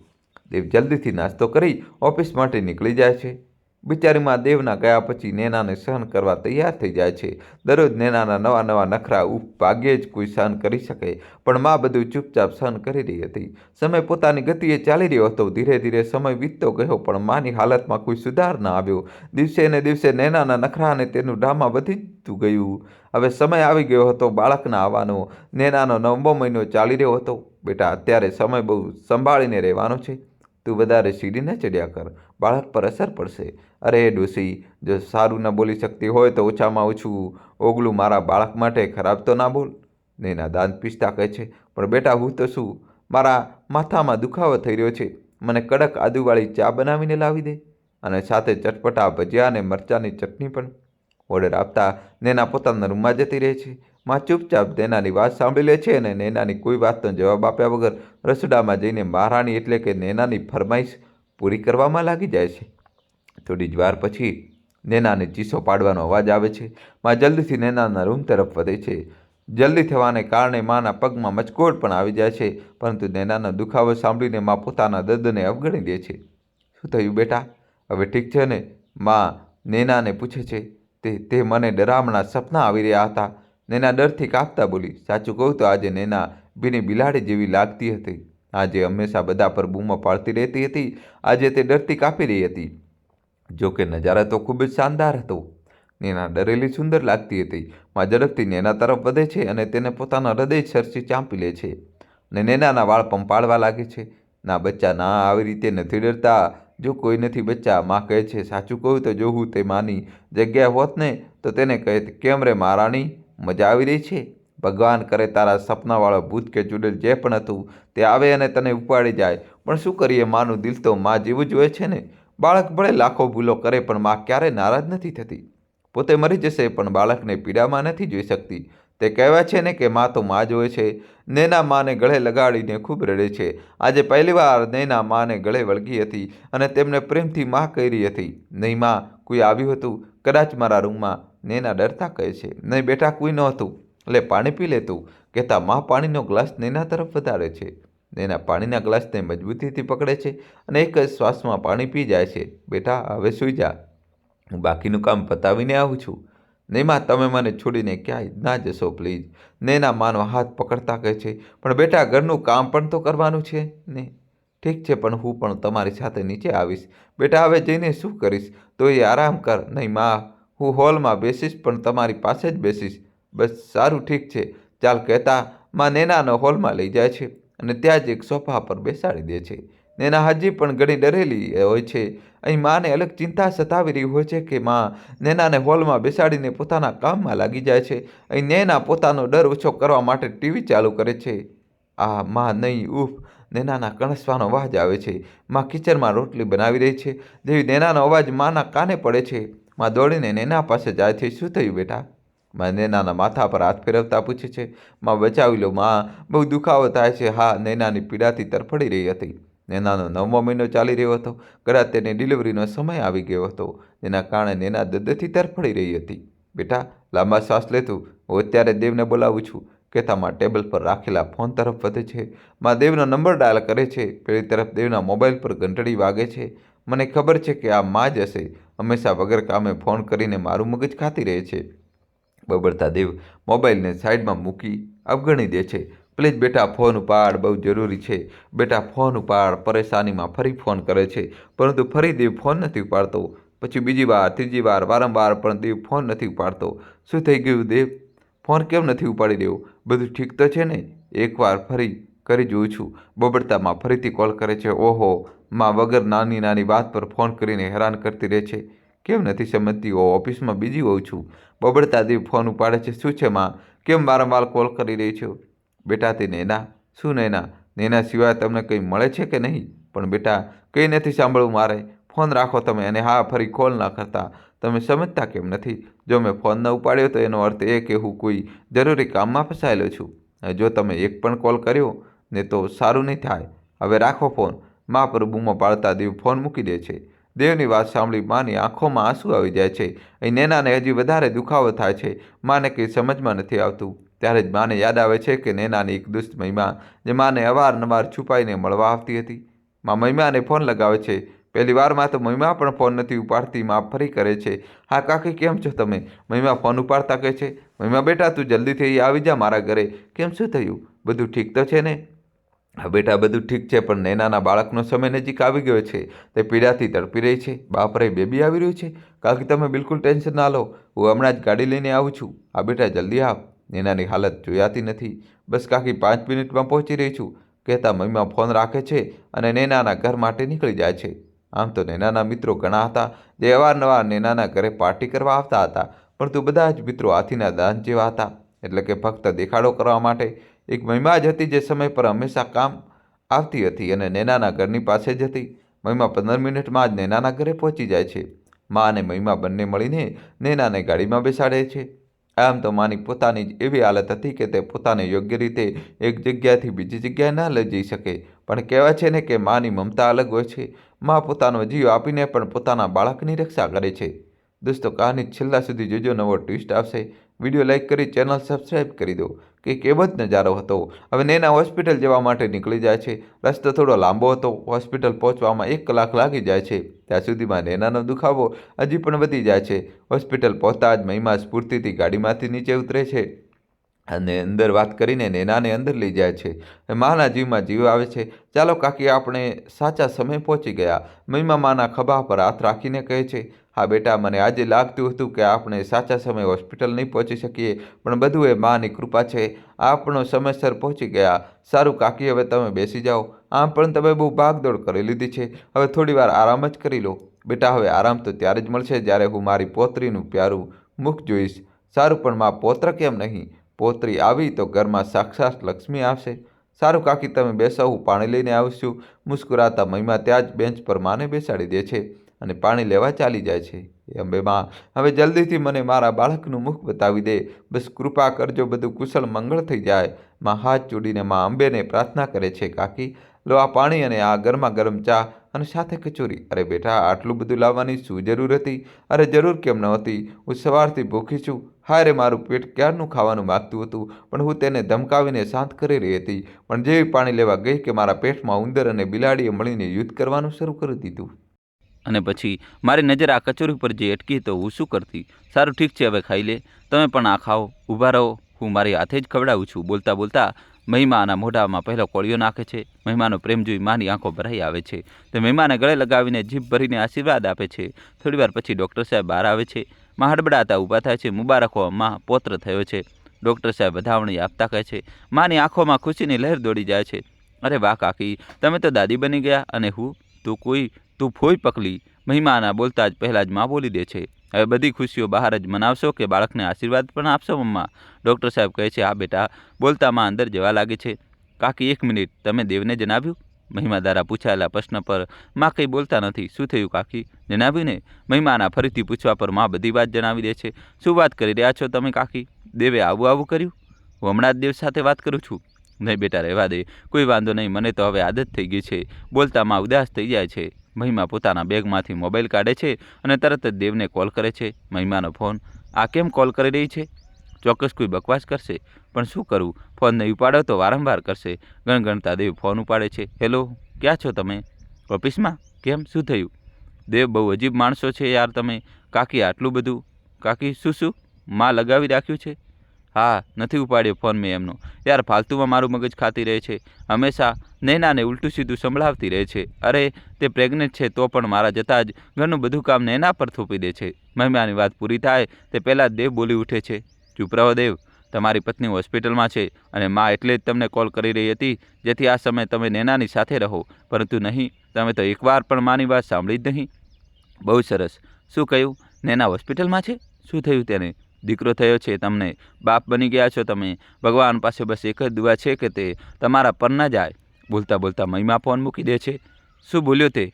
દેવ જલ્દીથી નાસ્તો કરી ઓફિસ માટે નીકળી જાય છે. બિચારીમાં દેવના ગયા પછી નેનાને સહન કરવા તૈયાર થઈ જાય છે. દરરોજ નેનાના નવા નવા નખરા ભાગ્યે જ કોઈ સહન કરી શકે, પણ માં બધું ચૂપચાપ સહન કરી રહી હતી. સમય પોતાની ગતિએ ચાલી રહ્યો હતો. ધીરે ધીરે સમય વીતતો ગયો, પણ માની હાલતમાં કોઈ સુધાર ન આવ્યો. દિવસે ને દિવસે નેનાના નખરા અને તેનું ડ્રામા વધતું ગયું. હવે સમય આવી ગયો હતો બાળકના આવવાનો. નેનાનો 9મો મહિનો ચાલી રહ્યો હતો. બેટા, અત્યારે સમય બહુ સંભાળીને રહેવાનો છે. તું વધારે સીડી ન ચડ્યા કર, બાળક પર અસર પડશે. અરે ડોસી, જો સારું ન બોલી શકતી હોય તો ઓછામાં ઓછું ઓગળું મારા બાળક માટે ખરાબ તો ના બોલ. નેના દાંત પીસતા કહે છે. પણ બેટા, હું તો શું, મારા માથામાં દુખાવો થઈ રહ્યો છે. મને કડક આદુવાળી ચા બનાવીને લાવી દે, અને સાથે ચટપટા ભજીયા અને મરચાંની ચટણી પણ. ઓર્ડર આપતા નેના પોતાના રૂમમાં જતી રહે છે. માં ચૂપચાપ નેનાની વાત સાંભળી લે છે અને નેનાની કોઈ વાતનો જવાબ આપ્યા વગર રસોડામાં જઈને મહારાણી એટલે કે નેનાની ફરમાઈશ પૂરી કરવામાં લાગી જાય છે. થોડી જ વાર પછી નેનાને ચીસો પાડવાનો અવાજ આવે છે. માં જલ્દીથી નેનાના રૂમ તરફ વધે છે. જલ્દી થવાને કારણે માના પગમાં મચકોડ પણ આવી જાય છે, પરંતુ નેનાનો દુખાવો સાંભળીને માં પોતાના દર્દને અવગણી દે છે. શું થયું બેટા, હવે ઠીક છે ને? માં નેનાને પૂછે છે. તે મને ડરામણા સપના આવી રહ્યા હતા. નેના ડરથી કાંપતા બોલી. સાચું કહું તો આજે નેના ભીની બિલાડી જેવી લાગતી હતી. આજે હંમેશા બધા પર બૂમો પાડતી રહેતી હતી. આજે તે ડરતી કાપી રહી હતી. જોકે નજારા તો ખૂબ જ શાનદાર હતો. નેના ડરેલી સુંદર લાગતી હતી. માં ઝડપથી નેના તરફ વધે છે અને તેને પોતાના હૃદય સરથી ચાંપી લે છે. ને નેનાના વાળ પંપાળવા લાગે છે. ના બચ્ચા ના, આવી રીતે નથી ડરતા. જો કોઈ નથી બચ્ચા, માં કહે છે. સાચું કહું તો જો હું તે માની જગ્યાએ હોત ને તો તેને કહે, કેમ રે મહારાણી, મજા આવી રહી છે? ભગવાન કરે તારા સપનાવાળો ભૂત કે ચૂડેલ જે પણ હતું તે આવે અને તને ઉપાડી જાય. પણ શું કરીએ, માનું દિલ તો માં જેવું જ હોય છે ને. બાળક ભલે લાખો ભૂલો કરે પણ માં ક્યારેય નારાજ નથી થતી. પોતે મરી જશે પણ બાળકને પીડામાં નથી જોઈ શકતી. તે કહેવાય છે ને કે માં તો માં જ હોય છે. નૈના માને ગળે લગાડીને ખૂબ રડે છે. આજે પહેલીવાર નૈના માને ગળે વળગી હતી અને તેમને પ્રેમથી માં કરી હતી. નહીં માં, કોઈ આવ્યું હતું કદાચ મારા રૂમમાં, નૈના ડરતા કહે છે. નહીં બેટા, કોઈ નહોતું. એટલે પાણી પી લેતું, કહેતા માં પાણીનો ગ્લાસ નૈના તરફ વધારે છે. નૈના પાણીના ગ્લાસને મજબૂતીથી પકડે છે અને એક જ શ્વાસમાં પાણી પી જાય છે. બેટા, હવે સૂઈ જા, હું બાકીનું કામ પતાવીને આવું છું. નહીં માં, તમે મને છોડીને ક્યાંય ના જશો પ્લીઝ. નૈના માનો હાથ પકડતા કહે છે, પણ બેટા ઘરનું કામ પણ તો કરવાનું છે ને. ઠીક છે, પણ હું પણ તમારી સાથે નીચે આવીશ. બેટા હવે જઈને શું કરીશ? તો એ આરામ કર. નહીં માં, હું હોલમાં બેસીશ, પણ તમારી પાસે જ બેસીશ. બસ સારું, ઠીક છે, ચાલ, કહેતા માં નૈનાનો હોલમાં લઈ જાય છે અને ત્યાં જ એક સોફા પર બેસાડી દે છે. નૈના હજી પણ ઘણી ડરેલી હોય છે. અહીં માને અલગ ચિંતા સતાવી રહી હોય છે કે માં નૈનાને હોલમાં બેસાડીને પોતાના કામમાં લાગી જાય છે. અહીં નૈના પોતાનો ડર ઓછો કરવા માટે ટીવી ચાલુ કરે છે. આ માં નહીં, ઉફ! નૈનાના કણસવાનો અવાજ આવે છે. માં કિચનમાં રોટલી બનાવી રહી છે. જેવી નૈનાનો અવાજ માના કાને પડે છે, માં દોડીને નૈના પાસે જાય છે. શું થયું બેટા? માં નૈનાના માથા પર હાથ ફેરવતા પૂછે છે. માં બચાવી લો માં, બહુ દુખાવો થાય છે. હા, નૈનાની પીડાથી તરફડી રહી હતી. નૈનાનો 9મો મહિનો ચાલી રહ્યો હતો. કદાચ તેની ડિલિવરીનો સમય આવી ગયો હતો. જેના કારણે નૈના દર્દથી તરફડી રહી હતી. બેટા, લાંબા શ્વાસ લેતું, હું અત્યારે દેવને બોલાવું છું. કહેતા માં ટેબલ પર રાખેલા ફોન તરફ વધે છે. માં દેવનો નંબર ડાયલ કરે છે. પેલી તરફ દેવના મોબાઈલ પર ઘંટડી વાગે છે. મને ખબર છે કે આ માં જ હશે. હંમેશા વગર કામે ફોન કરીને મારું મગજ ખાતી રહે છે. બબડતા દેવ મોબાઈલને સાઈડમાં મૂકી અવગણી દે છે. પ્લીઝ બેટા, ફોન ઉપાડ, બહુ જરૂરી છે. બેટા, ફોન ઉપાડ. પરેશાનીમાં ફરી ફોન કરે છે, પરંતુ ફરી દેવ ફોન નથી ઉપાડતો. પછી બીજી વાર, ત્રીજી વાર, વારંવાર, પણ દેવ ફોન નથી ઉપાડતો. શું થઈ ગયું દેવ? ફોન કેમ નથી ઉપાડી રહ્યો? બધું ઠીક તો છે ને? એકવાર ફરી કરી જોઉં છું. બબડતામાં ફરીથી કોલ કરે છે. ઓહો, માં વગર નાની નાની વાત પર ફોન કરીને હેરાન કરતી રહે છે. કેમ નથી સમજતી? ઓફિસમાં બીજી હોઉં છું. બબડતા દેવ ફોન ઉપાડે છે. શું છે માં? કેમ વારંવાર કોલ કરી રહી છો? બેટા, તે નૈના. શું નૈના? નૈના સિવાય તમને કંઈ મળે છે કે નહીં? પણ બેટા, કંઈ નથી સાંભળવું મારે. ફોન રાખો તમે. અને હા, ફરી કોલ ન કરતા. તમે સમજતા કેમ નથી? જો મેં ફોન ન ઉપાડ્યો તો એનો અર્થ એ કે હું કોઈ જરૂરી કામમાં ફસાયેલો છું. જો તમે એક પણ કોલ કર્યો ને તો સારું નહીં થાય. હવે રાખો ફોન. મા પર બૂમો પાડતા દેવ ફોન મૂકી દે છે. દેવની વાત સાંભળી માની આંખોમાં આંસુ આવી જાય છે. અહીં નૈનાને હજી વધારે દુખાવો થાય છે. માને કંઈ સમજમાં નથી આવતું. ત્યારે જ માને યાદ આવે છે કે નૈનાની એક દુષ્ટ મહિમા જે માને અવારનવાર છુપાઈને મળવા આવતી હતી. માં મહિમાને ફોન લગાવે છે. પહેલી વારમાં તો મહિમા પણ ફોન નથી ઉપાડતી. માં ફરી કરે છે. હા કાકી, કેમ છો તમે? મહિમા ફોન ઉપાડતા કહે છે. મહિમા બેટા, તું જલ્દીથી અહીં આવી જા મારા ઘરે. કેમ, શું થયું? બધું ઠીક તો છે ને? હા બેટા, બધું ઠીક છે, પણ નૈનાના બાળકનો સમય નજીક આવી ગયો છે. તે પીડાથી તડપી રહી છે. બાપરે, બેબી આવી રહ્યું છે. કાકી તમે બિલકુલ ટેન્શન ના લો, હું હમણાં જ ગાડી લઈને આવું છું. હા બેટા, જલ્દી આવ. નૈનાની હાલત જોયાતી નથી. બસ કાકી, 5 મિનિટમાં પહોંચી રહી છું. કહેતા મહિમા ફોન રાખે છે અને નૈનાના ઘર માટે નીકળી જાય છે. આમ તો નૈનાના મિત્રો ઘણા હતા જે અવારનવાર નૈનાના ઘરે પાર્ટી કરવા આવતા હતા, પરંતુ બધા જ મિત્રો હાથીના દાંત જેવા હતા. એટલે કે ફક્ત દેખાડો કરવા માટે. એક મહિમા જ હતી જે સમય પર હંમેશા કામ આવતી હતી અને નૈનાના ઘરની પાસે જ હતી. મહિમા 15 મિનિટમાં જ નૈનાના ઘરે પહોંચી જાય છે. મા અને મહિમા બંને મળીને નૈનાને ગાડીમાં બેસાડે છે. આમ તો માની પોતાની જ એવી હાલત હતી કે તે પોતાને યોગ્ય રીતે એક જગ્યાએથી બીજી જગ્યાએ ન લઈ જઈ શકે. પણ કહેવાય છે ને કે માની મમતા અલગ હોય છે. મા પોતાનો જીવ આપીને પણ પોતાના બાળકની રક્ષા કરે છે. દોસ્તો, કહાની છેલ્લા સુધી જોજો, નવો ટ્વિસ્ટ આવશે. વિડીયો લાઇક કરી ચેનલ સબસ્ક્રાઈબ કરી દો. કે કેવો જ નજારો હતો. હવે નૈના હોસ્પિટલ જવા માટે નીકળી જાય છે. રસ્તો થોડો લાંબો હતો. હોસ્પિટલ પહોંચવામાં 1 કલાક લાગી જાય છે. ત્યાં સુધીમાં નૈનાનો દુખાવો હજી પણ વધી જાય છે. હોસ્પિટલ પહોંચતા જ મહિમા સ્ફૂર્તિથી ગાડીમાંથી નીચે ઉતરે છે અને અંદર વાત કરીને નેનાને અંદર લઈ જાય છે. માના જીવમાં જીવ આવે છે. ચાલો કાકી, આપણે સાચા સમય પહોંચી ગયા. મહિમા માના ખભા પર હાથ રાખીને કહે છે, હા બેટા, મને આજે લાગતું હતું કે આપણે સાચા સમયે હોસ્પિટલ નહીં પહોંચી શકીએ, પણ બધું એ માની કૃપા છે. આપણો સમયસર પહોંચી ગયા. સારું કાકી, હવે તમે બેસી જાઓ. આમ પણ તમે બહુ ભાગદોડ કરી લીધી છે, હવે થોડી વાર આરામ જ કરી લો. બેટા, હવે આરામ તો ત્યારે જ મળશે જ્યારે હું મારી પોતરીનું પ્યારું મુખ જોઈશ. સારું, પણ માં પોત્ર કેમ નહીં? પોતરી આવી તો ઘરમાં સાક્ષાત લક્ષ્મી આવશે. સારું કાકી, તમે બેસો, હું પાણી લઈને આવું છું. મુસ્કુરાતા મહિમા ત્યાં જ બેન્ચ પર માને બેસાડી દે છે અને પાણી લેવા ચાલી જાય છે. એ અંબે માં, હવે જલ્દીથી મને મારા બાળકનું મુખ બતાવી દે. બસ કૃપા કરજો, બધું કુશળ મંગળ થઈ જાય. માં હાથ જોડીને માં અંબેને પ્રાર્થના કરે છે, કાકી લો આ પાણી અને આ ગરમા ગરમ ચા અને સાથે કચોરી. અરે બેટા, આટલું બધું લાવવાની શું જરૂર હતી? અરે જરૂર કેમ નહોતી? હું સવારથી ભૂખી છું. હાય રે, મારું પેટ ક્યારનું ખાવાનું માગતું હતું, પણ હું તેને ધમકાવીને શાંત કરી રહી હતી. પણ જેવી પાણી લેવા ગઈ કે મારા પેટમાં ઉંદર અને બિલાડીએ મળીને યુદ્ધ કરવાનું શરૂ કરી દીધું. અને પછી મારી નજર આ કચોરી પર જે અટકી તો હું શું કરતી? સારું ઠીક છે, હવે ખાઈ લે. તમે પણ આ ખાઓ, ઊભા રહો, હું મારી હાથે જ ખવડાવું છું. બોલતા બોલતા મહિમાના મોઢામાં પહેલો કોળિયો નાખે છે. મહિમાનો પ્રેમ જોઈ માની આંખો ભરાઈ આવે છે. તે મહિમાને ગળે લગાવીને જીભ ભરીને આશીર્વાદ આપે છે. થોડીવાર પછી ડૉક્ટર સાહેબ બહાર આવે છે. માં હડબડાતા ઊભા થાય છે. મુબારક હો માં, પૌત્ર થયો છે. ડૉક્ટર સાહેબ વધાવણી આપતા કહે છે. માની આંખોમાં ખુશીની લહેર દોડી જાય છે. અરે વાહ કાકી, તમે તો દાદી બની ગયા, અને હું તું ફોઈ પકલી. મહિમાના બોલતા જ પહેલાં જ માં બોલી દે છે, હવે બધી ખુશીઓ બહાર જ મનાવશો કે બાળકને આશીર્વાદ પણ આપશો મમ્મા? ડૉક્ટર સાહેબ કહે છે, હા બેટા. બોલતા માં અંદર જવા લાગે છે. કાકી, 1 મિનિટ, તમે દેવને જણાવ્યું? મહિમા દ્વારા પૂછાયેલા પ્રશ્ન પર માં કંઈ બોલતા નથી. શું થયું કાકી? જણાવ્યું ને? મહિમાના ફરીથી પૂછવા પર માં બધી વાત જણાવી દે છે. શું વાત કરી રહ્યા છો તમે કાકી? દેવે આવું કર્યું? હું હમણાં જ દેવ સાથે વાત કરું છું. નહીં બેટા, રહેવા દે, કોઈ વાંધો નહીં, મને તો હવે આદત થઈ ગઈ છે. બોલતા માં ઉદાસ થઈ જાય છે. મહિમા પોતાના બેગમાંથી મોબાઈલ કાઢે છે અને તરત જ દેવને કોલ કરે છે. મહિમાનો ફોન. આ કેમ કોલ કરી રહી છે? ચોક્કસ કોઈ બકવાસ કરશે, પણ શું કરું? ફોન નહીં ઉપાડો તો વારંવાર કરશે. ગણગણતા દેવ ફોન ઉપાડે છે. હેલો, ક્યાં છો તમે? ઓફિસમાં? કેમ, શું થયું? દેવ, બહુ અજીબ માણસો છે યાર તમે. કાકી, આટલું બધું? કાકી, શું માં લગાવી રાખ્યું છે? હા, નથી ઉપાડ્યો ફોન મેં એમનો. યાર, ફાલતુમાં મારું મગજ ખાતી રહે છે. હંમેશા નૈનાને ઉલટું સીધું સંભળાવતી રહે છે. અરે, તે પ્રેગ્નેન્ટ છે તો પણ મારા જતાં જ ઘરનું બધું કામ નૈના પર થોપી દે છે. મહિમાની વાત પૂરી થાય તે પહેલાં જ દેવ બોલી ઉઠે છે. ચૂપ રહો દેવ, તમારી પત્ની હોસ્પિટલમાં છે અને માં એટલે જ તમને કોલ કરી રહી હતી જેથી આ સમયે તમે નૈનાની સાથે રહો, પરંતુ નહીં, તમે તો એકવાર પણ માની વાત સાંભળી જ નહીં. બહુ સરસ. શું કહ્યું? નૈના હોસ્પિટલમાં છે? શું થયું તેને? દીકરો થયો છે તમને, બાપ બની ગયા છો તમે. ભગવાન પાસે બસ એક જ દુઆ છે કે તે તમારા પર ન જાય. બોલતા બોલતા મહિમા ફોન મૂકી દે છે. શું બોલ્યો તે?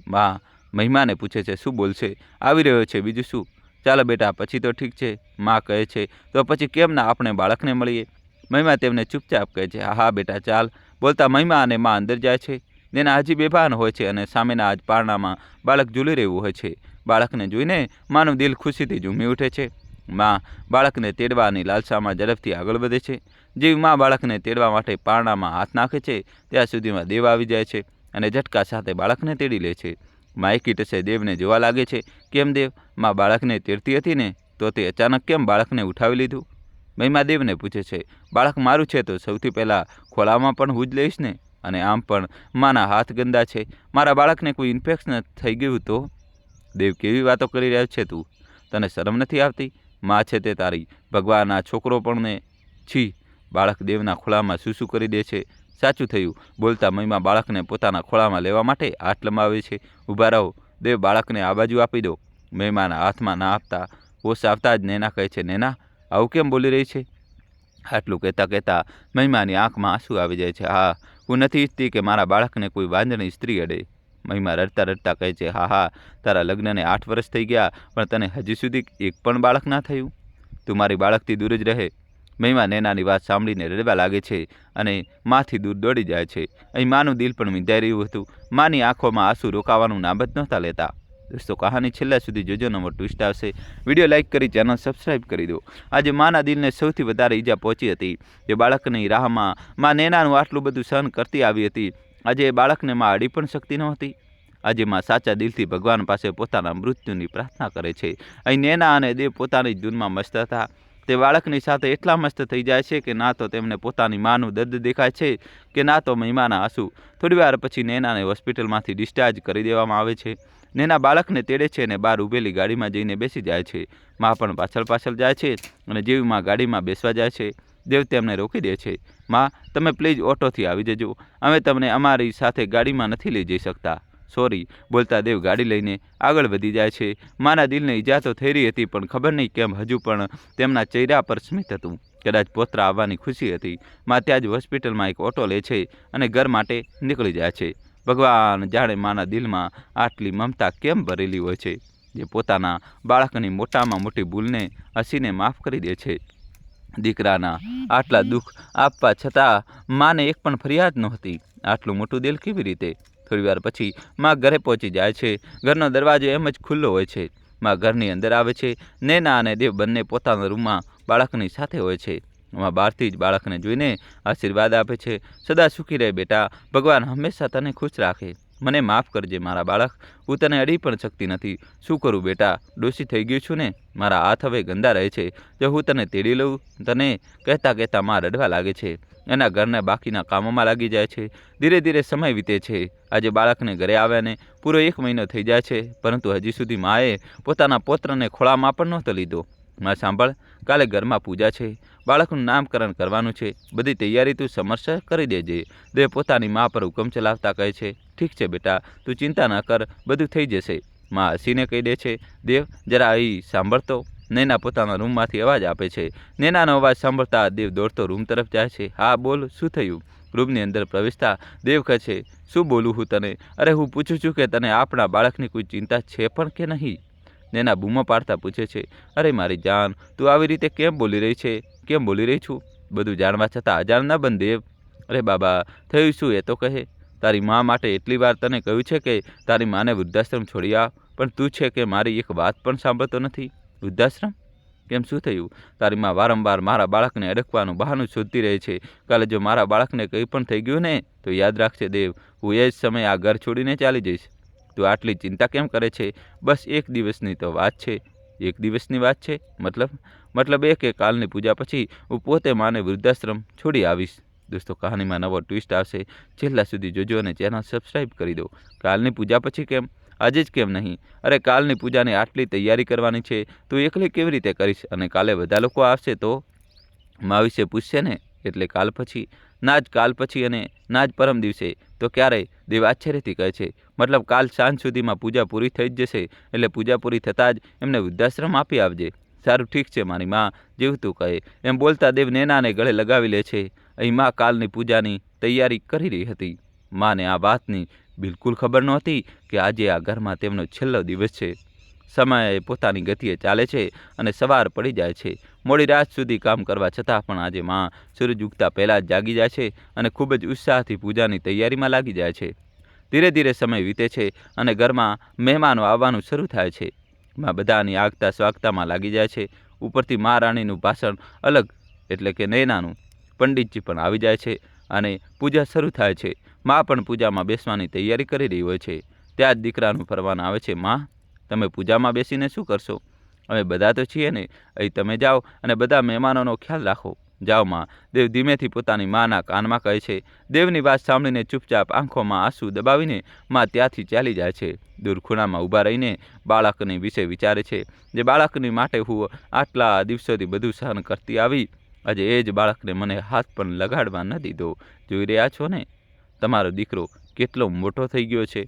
માં મહિમાને પૂછે છે. શું બોલશે? આવી રહ્યો છે, બીજું શું? ચાલો બેટા, પછી તો ઠીક છે. માં કહે છે, તો પછી કેમ ના આપણે બાળકને મળીએ? મહિમા તેમને ચૂપચાપ કહે છે, હા બેટા ચાલ. બોલતા મહિમા અને માં અંદર જાય છે. તેના હજી બેભાન હોય છે અને સામેના આજ પારણામાં બાળક ઝૂલી રહ્યું હોય છે. બાળકને જોઈને માનું દિલ ખુશીથી ઝૂમી ઉઠે છે. માં બાળકને તેડવાની લાલસામાં ઝડપથી આગળ વધે છે. જેવી માં બાળકને તેડવા માટે પારણામાં હાથ નાખે છે ત્યાં સુધીમાં દેવ આવી જાય છે અને ઝટકા સાથે બાળકને તેડી લે છે. માં એકી ટસે દેવને જોવા લાગે છે. કેમ દેવ, માં બાળકને તેડતી હતી ને, તો તે અચાનક કેમ બાળકને ઉઠાવી લીધું? મહિમા દેવને પૂછે છે. બાળક મારું છે તો સૌથી પહેલાં ખોલામાં પણ હું જ લઈશ ને, અને આમ પણ માના હાથ ગંદા છે. મારા બાળકને કોઈ ઇન્ફેક્શન થઈ ગયું તો? દેવ, કેવી વાતો કરી રહ્યો છે તું? તને શરમ નથી આવતી? માં છે તે તારી, ભગવાનના છોકરો પણ ને. છી! બાળક દેવના ખોળામાં સૂસું કરી દે છે. સાચું થયું. બોલતા મહિમા બાળકને પોતાના ખોળામાં લેવા માટે હાથ લંબાવે છે. ઊભા રહો દેવ, બાળકને આ બાજુ આપી દો. મહિમાના હાથમાં ના આપતા હોશ આવતા જ નૈના કહે છે, નૈના આવું કેમ બોલી રહી છે? આટલું કહેતા મહિમાની આંખમાં આંસુ આવી જાય છે. હા, હું નથી ઈચ્છતી કે મારા બાળકને કોઈ વાંજણી સ્ત્રી અડે. મહિમા રડતા રડતા કહે છે, હા, તારા લગ્નને 8 વર્ષ થઈ ગયા, પણ તને હજી સુધી એક પણ બાળક ના થયું? તું મારી બાળકથી દૂર જ રહે. મહિમા નૈનાની વાત સાંભળીને રડવા લાગે છે અને માથી દૂર દોડી જાય છે. અહીં માનું દિલ પણ વિંધાઈ રહ્યું હતું. માની આંખોમાં આંસુ રોકાવાનું નામ જ નહોતા લેતા. દોસ્તો, કહાની છેલ્લા સુધી જોજો, નવો ટ્વિસ્ટ આવશે. વિડીયો લાઇક કરી ચેનલ સબસ્ક્રાઈબ કરી દો. આજે માના દિલને સૌથી વધારે ઈજા પહોંચી હતી. જે બાળકની રાહમાં માં નૈનાનું આટલું બધું સહન કરતી આવી હતી, આજે એ બાળકને માં અડી પણ શકતી નહોતી. આજે માં સાચા દિલથી ભગવાન પાસે પોતાના મૃત્યુની પ્રાર્થના કરે છે. અહીં નૈના અને દેવ પોતાની જ ધૂનમાં મસ્ત હતા. તે બાળકની સાથે એટલા મસ્ત થઈ જાય છે કે ના તો તેમને પોતાની માનું દર્દ દેખાય છે કે ના તો મહિમાના આંસુ. થોડીવાર પછી નૈનાને હોસ્પિટલમાંથી ડિસ્ચાર્જ કરી દેવામાં આવે છે. નૈના બાળકને તેડે છે અને બહાર ઊભેલી ગાડીમાં જઈને બેસી જાય છે. મા પણ પાછળ પાછળ જાય છે અને જેવી મા ગાડીમાં બેસવા જાય છે, દેવ તેમને રોકી દે છે. મા, તમે પ્લીઝ ઓટોથી આવી જજો, અમે તમને અમારી સાથે ગાડીમાં નથી લઈ જઈ શકતા. સોરી, બોલતા દેવ ગાડી લઈને આગળ વધી જાય છે. માના દિલને ઈજા તો થઈ રહી હતી, પણ ખબર નહીં કેમ હજુ પણ તેમના ચહેરા પર સ્મિત હતું. કદાચ પોતરા આવવાની ખુશી હતી. મા ત્યાં જ હોસ્પિટલમાં એક ઓટો લે છે અને ઘર માટે નીકળી જાય છે. ભગવાન જાણે માના દિલમાં આટલી મમતા કેમ ભરેલી હોય છે, જે પોતાના બાળકની મોટામાં મોટી ભૂલને હસીને માફ કરી દે છે. દીકરાના આટલા દુઃખ આપવા છતાં માને એક પણ ફરિયાદ નહોતી. આટલું મોટું દિલ કેવી રીતે? થોડીવાર પછી મા ઘરે પહોંચી જાય છે. ઘરનો દરવાજો એમ જ ખુલ્લો હોય છે. મા ઘરની અંદર આવે છે. નૈના અને દેવ બંને પોતાના રૂમમાં બાળકની સાથે હોય છે. મા બહારથી જ બાળકને જોઈને આશીર્વાદ આપે છે. સદા સુખી રહે બેટા, ભગવાન હંમેશા તને ખુશ રાખે. મને માફ કરજે મારા બાળક, હું તને અડી પણ શકતી નથી. શું કરું બેટા, ડોશી થઈ ગયું છું ને, મારા હાથ હવે ગંદા રહે છે. જો હું તને તેડી લઉં, તને કહેતા કહેતા મા રડવા લાગે છે. એના ઘરના બાકીના કામોમાં લાગી જાય છે. ધીરે ધીરે સમય વીતે છે. આજે બાળકને ઘરે આવ્યાને પૂરો 1 મહિનો થઈ જાય છે, પરંતુ હજી સુધી માએ પોતાના પોત્રને ખોળામાં પણ નહોતો લીધો. માં સાંભળ, કાલે ઘરમાં પૂજા છે, બાળકનું નામકરણ કરવાનું છે, બધી તૈયારી તું સમયસર કરી દેજે. દેવ પોતાની મા પર હુકમ ચલાવતા કહે છે, ઠીક છે બેટા, તું ચિંતા ન કર, બધું થઈ જશે. માં હસીને કહી દે છે, દેવ જરા અહીં સાંભળતો. નૈના પોતાના રૂમમાંથી અવાજ આપે છે. નૈનાનો અવાજ સાંભળતા દેવ દોડતો રૂમ તરફ જાય છે. હા બોલ, શું થયું? રૂમની અંદર પ્રવેશતા દેવ કહે છે, શું બોલું હું તને? અરે હું પૂછું છું કે તને આપણા બાળકની કોઈ ચિંતા છે પણ કે નહીં? નૈના બૂમો પાડતા પૂછે છે, અરે મારી જાન, તું આવી રીતે કેમ બોલી રહી છે? કેમ બોલી રહી છું? બધું જાણવા છતાં અજાણ ન બન દેવ. અરે બાબા, થયું શું એ તો કહે. તારી મા માટે એટલી વાર તને કહ્યું છે કે તારી માને વૃદ્ધાશ્રમ છોડી આવ, પણ તું છે કે મારી એક વાત પણ સાંભળતો નથી. વૃદ્ધાશ્રમ? કેમ, શું થયું? તારી મા વારંવાર મારા બાળકને અડકવાનું બહાનું શોધતી રહે છે. કાલે જો મારા બાળકને કંઈ પણ થઈ ગયું ને, તો યાદ રાખશે દેવ, હું એ જ સમયે આ ઘર છોડીને ચાલી જઈશ. તું આટલી ચિંતા કેમ કરે છે? બસ 1 દિવસની તો વાત છે. 1 દિવસની વાત છે? મતલબ એ કે કાલની પૂજા પછી હું પોતે માને વૃદ્ધાશ્રમ છોડી આવીશ. દોસ્તો, કહાનીમાં નવો ટ્વિસ્ટ આવશે. છેલ્લા સુધી જોજો અને ચેનલ સબસ્ક્રાઈબ કરી દો. કાલની પૂજા પછી કેમ? આજે જ કેમ નહીં? અરે કાલની પૂજાની આટલી તૈયારી કરવાની છે, તું એકલી કેવી રીતે કરીશ? અને કાલે બધા લોકો આવશે તો મા વિશે પૂછશે ને, એટલે કાલ પછી? ના જ કાલ પછી અને ના જ પરમ દિવસે, તો ક્યારે? દેવ આશ્ચર્યથી કહે છે, મતલબ કાલ સાંજ સુધીમાં પૂજા પૂરી થઈ જ જશે, એટલે પૂજા પૂરી થતાં જ એમને વૃદ્ધાશ્રમ આપી આવજે. સારું, ઠીક છે મારી મા, જેવું તું કહે. એમ બોલતા દેવ નૈનાને ગળે લગાવી લે છે. અહીં મા કાલની પૂજાની તૈયારી કરી રહી હતી. માને આ વાતની બિલકુલ ખબર નહોતી કે આજે આ ઘરમાં તેમનો છેલ્લો દિવસ છે. સમય પોતાની ગતિએ ચાલે છે અને સવાર પડી જાય છે. મોડી રાત સુધી કામ કરવા છતાં પણ આજે મા સૂરજ ઉગતા પહેલાં જ જાગી જાય છે અને ખૂબ જ ઉત્સાહથી પૂજાની તૈયારીમાં લાગી જાય છે. ધીરે ધીરે સમય વીતે છે અને ઘરમાં મહેમાનો આવવાનું શરૂ થાય છે. મા બધાની આગતા સ્વાગતામાં લાગી જાય છે. ઉપરથી મહારાણીનું ભાષણ અલગ, એટલે કે નૈનાનું. પંડિતજી પણ આવી જાય છે અને પૂજા શરૂ થાય છે. મા પણ પૂજામાં બેસવાની તૈયારી કરી રહી હોય છે. ત્યાં જ દીકરાનું ફરમાન આવે છે, મા, તમે પૂજામાં બેસીને શું કરશો? અમે બધા તો છીએ ને, અહીં તમે જાઓ અને બધા મહેમાનોનો ખ્યાલ રાખો. જાઓ માં, દેવ ધીમેથી પોતાની માના કાનમાં કહે છે. દેવની વાત સાંભળીને ચૂપચાપ આંખોમાં આંસુ દબાવીને મા ત્યાંથી ચાલી જાય છે. દૂર ખૂણામાં ઊભા રહીને બાળકની વિશે વિચારે છે. જે બાળકની માટે હું આટલા દિવસોથી બધું સહન કરતી આવી, આજે એ જ બાળકને મને હાથ પણ લગાડવા ન દીધો. જોઈ રહ્યા છો ને, તમારો દીકરો કેટલો મોટો થઈ ગયો છે.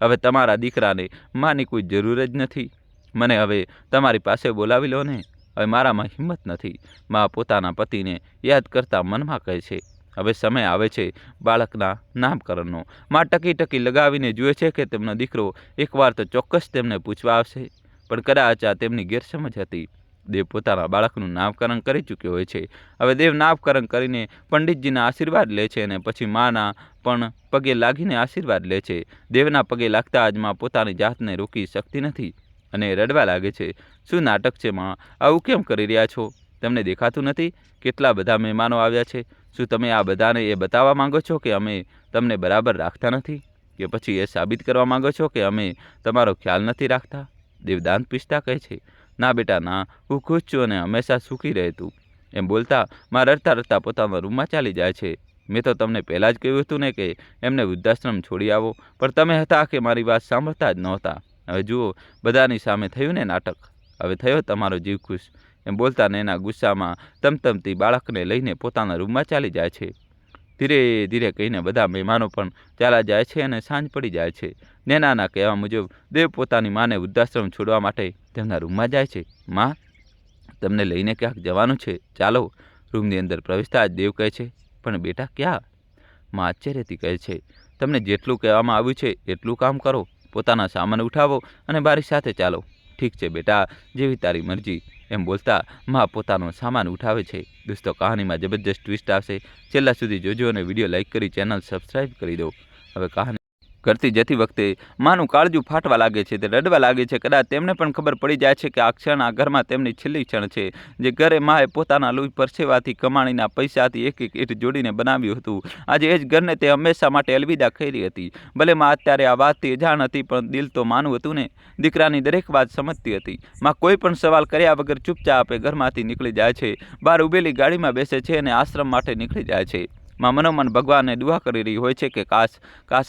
હવે તમારા દીકરાને માની કોઈ જરૂર જ નથી. મને હવે તમારી પાસે બોલાવી લો ને. હવે મારામાં હિંમત નથી. મા પોતાના પતિને યાદ કરતા મનમાં કહે છે. હવે સમય આવે છે બાળકના નામકરણનો. મા ટકી ટકી લગાવીને જુએ છે કે તેમનો દીકરો એકવાર તો ચોક્કસ તેમને પૂછવા આવશે, પણ કદાચ આ તેમની ગેરસમજ હતી. દેવ પોતાના બાળકનું નામકરણ કરી ચૂક્યો હોય છે. હવે દેવ નામકરણ કરીને પંડિતજીના આશીર્વાદ લે છે અને પછી માના પણ પગે લાગીને આશીર્વાદ લે છે. દેવના પગે લાગતા જ મા પોતાની જાતને રોકી શકતી નથી અને રડવા લાગે છે. શું નાટક છે માં? આવું કેમ કરી રહ્યા છો? તમને દેખાતું નથી કેટલા બધા મહેમાનો આવ્યા છે? શું તમે આ બધાને એ બતાવવા માંગો છો કે અમે તમને બરાબર રાખતા નથી? કે પછી એ સાબિત કરવા માંગો છો કે અમે તમારો ખ્યાલ નથી રાખતા? દેવ દાંત પીસતા કહે છે, ના બેટા ના, હું ખુશ છું અને હંમેશા સુખી રહે તું. એમ બોલતા માં રડતા રડતા પોતાના રૂમમાં ચાલી જાય છે. મેં તો તમને પહેલાં જ કહ્યું હતું ને કે એમને વૃદ્ધાશ્રમ છોડી આવો, પણ તમે હતા કે મારી વાત સાંભળતા જ નહોતા. હવે જુઓ, બધાની સામે થયું ને નાટક, હવે થયો તમારો જીવ ખુશ. એમ બોલતા નૈના ગુસ્સામાં તમતમતી બાળકને લઈને પોતાના રૂમમાં ચાલી જાય છે. ધીરે ધીરે કહીને બધા મહેમાનો પણ ચાલ્યા જાય છે અને સાંજ પડી જાય છે. નૈનાના કહેવા મુજબ દેવ પોતાની માને વૃદ્ધાશ્રમ છોડવા માટે તેમના રૂમમાં જાય છે. માં, તમને લઈને ક્યાંક જવાનું છે, ચાલો. રૂમની અંદર પ્રવેશતા જ દેવ કહે છે, પણ બેટા ક્યાં? માં આશ્ચર્યથી કહે છે, તમને જેટલું કહેવામાં આવ્યું છે એટલું કામ કરો, પોતાના સામાન ઉઠાવો અને મારી સાથે ચાલો. ઠીક છે બેટા, જેવી તારી મરજી. એમ બોલતા માં પોતાનો સામાન ઉઠાવે છે. દોસ્તો, કહાનીમાં જબરજસ્ત ટ્વિસ્ટ આવશે. છેલ્લા સુધી જોજો અને વિડીયો લાઇક કરી ચેનલ સબસ્ક્રાઈબ કરી દો. હવે કહાની ઘરથી જતી વખતે માનું કાળજું ફાટવા લાગે છે, તે રડવા લાગે છે. કદાચ તેમને પણ ખબર પડી જાય છે કે આ ક્ષણ આ ઘરમાં તેમની છેલ્લી ક્ષણ છે. જે ઘરે માએ પોતાના લોહી પરસેવાથી કમાણીના પૈસાથી એક એક ઈંટ જોડીને બનાવ્યું હતું, આજે એ જ ઘરને તે હંમેશા માટે અલવિદા કરી હતી. ભલે માં અત્યારે આ વાતથી અજાણ હતી, પણ દિલ તો માનું હતું ને. દીકરાની દરેક વાત સમજતી હતી. માં કોઈ પણ સવાલ કર્યા વગર ચૂપચાપ એ ઘરમાંથી નીકળી જાય છે. બહાર ઉભેલી ગાડીમાં બેસે છે અને આશ્રમ માટે નીકળી જાય છે. માં મનોમન ભગવાનને દુઆ કરી રહી હોય છે કે કાશ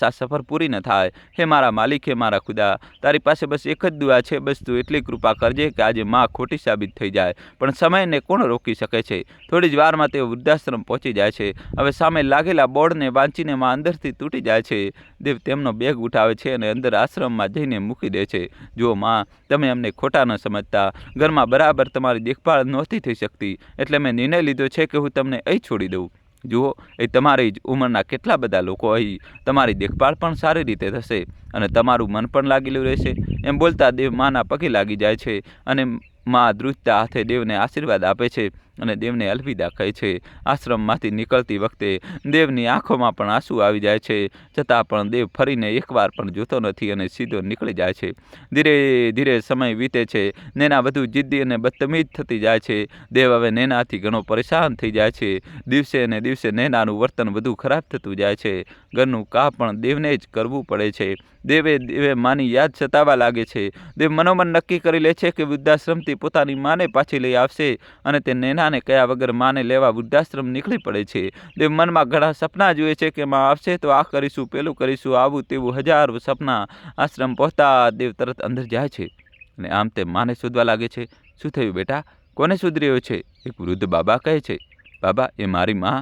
આ સફર પૂરી ન થાય. હે મારા માલિક, હે મારા ખુદા, તારી પાસે બસ એક જ દુઆ છે, બસ તું એટલી કૃપા કરજે કે આજે માં ખોટી સાબિત થઈ જાય. પણ સમયને કોણ રોકી શકે છે? થોડી જ વારમાં તેઓ વૃદ્ધાશ્રમ પહોંચી જાય છે. હવે સામે લાગેલા બોર્ડને વાંચીને માં અંદરથી તૂટી જાય છે. દેવ તેમનો બેગ ઉઠાવે છે અને અંદર આશ્રમમાં જઈને મૂકી દે છે. જુઓ માં, તમે અમને ખોટા ન સમજતા. ઘરમાં બરાબર તમારી દેખભાળ નહોતી થઈ શકતી, એટલે મેં નિર્ણય લીધો છે કે હું તમને અહીં છોડી દઉં. જુઓ, એ તમારી જ ઉંમરના કેટલા બધા લોકો અહીં તમારી દેખભાળ પણ સારી રીતે થશે અને તમારું મન પણ લાગેલું રહેશે. એમ બોલતા દેવ માના પગે લાગી જાય છે અને માં ધ્રુજતા હાથે દેવને આશીર્વાદ આપે છે અને દેવને અલવિદા કહે છે. આશ્રમમાંથી નીકળતી વખતે દેવની આંખોમાં પણ આંસુ આવી જાય છે, છતાં પણ દેવ ફરીને એકવાર પણ જોતો નથી અને સીધો નીકળી જાય છે. ધીરે ધીરે સમય વીતે છે. નૈના વધુ જિદ્દી અને બદતમીજ થતી જાય છે. દેવ હવે નૈનાથી ઘણો પરેશાન થઈ જાય છે. દિવસે ને દિવસે નૈનાનું વર્તન વધુ ખરાબ થતું જાય છે. ઘરનું કામ પણ દેવને જ કરવું પડે છે. દેવે માની યાદ સતાવા લાગે છે. દેવ મનોમન નક્કી કરી લે છે કે વૃદ્ધાશ્રમથી પોતાની માને પાછી લઈ આવશે અને તે નૈનાને કયા વગર માને લેવા વૃદ્ધાશ્રમ નીકળી પડે છે. દેવ મનમાં ઘણા સપના જુએ છે કે માં આવશે તો આ કરીશું, પેલું કરીશું, આવું તેવું હજારો સપના. આશ્રમ પહોંચતા દેવ તરત અંદર જાય છે અને આમ તે માને શોધવા લાગે છે. શું થયું બેટા? કોને શોધી રહ્યો છે? એક વૃદ્ધ બાબા કહે છે. બાબા, એ મારી માં.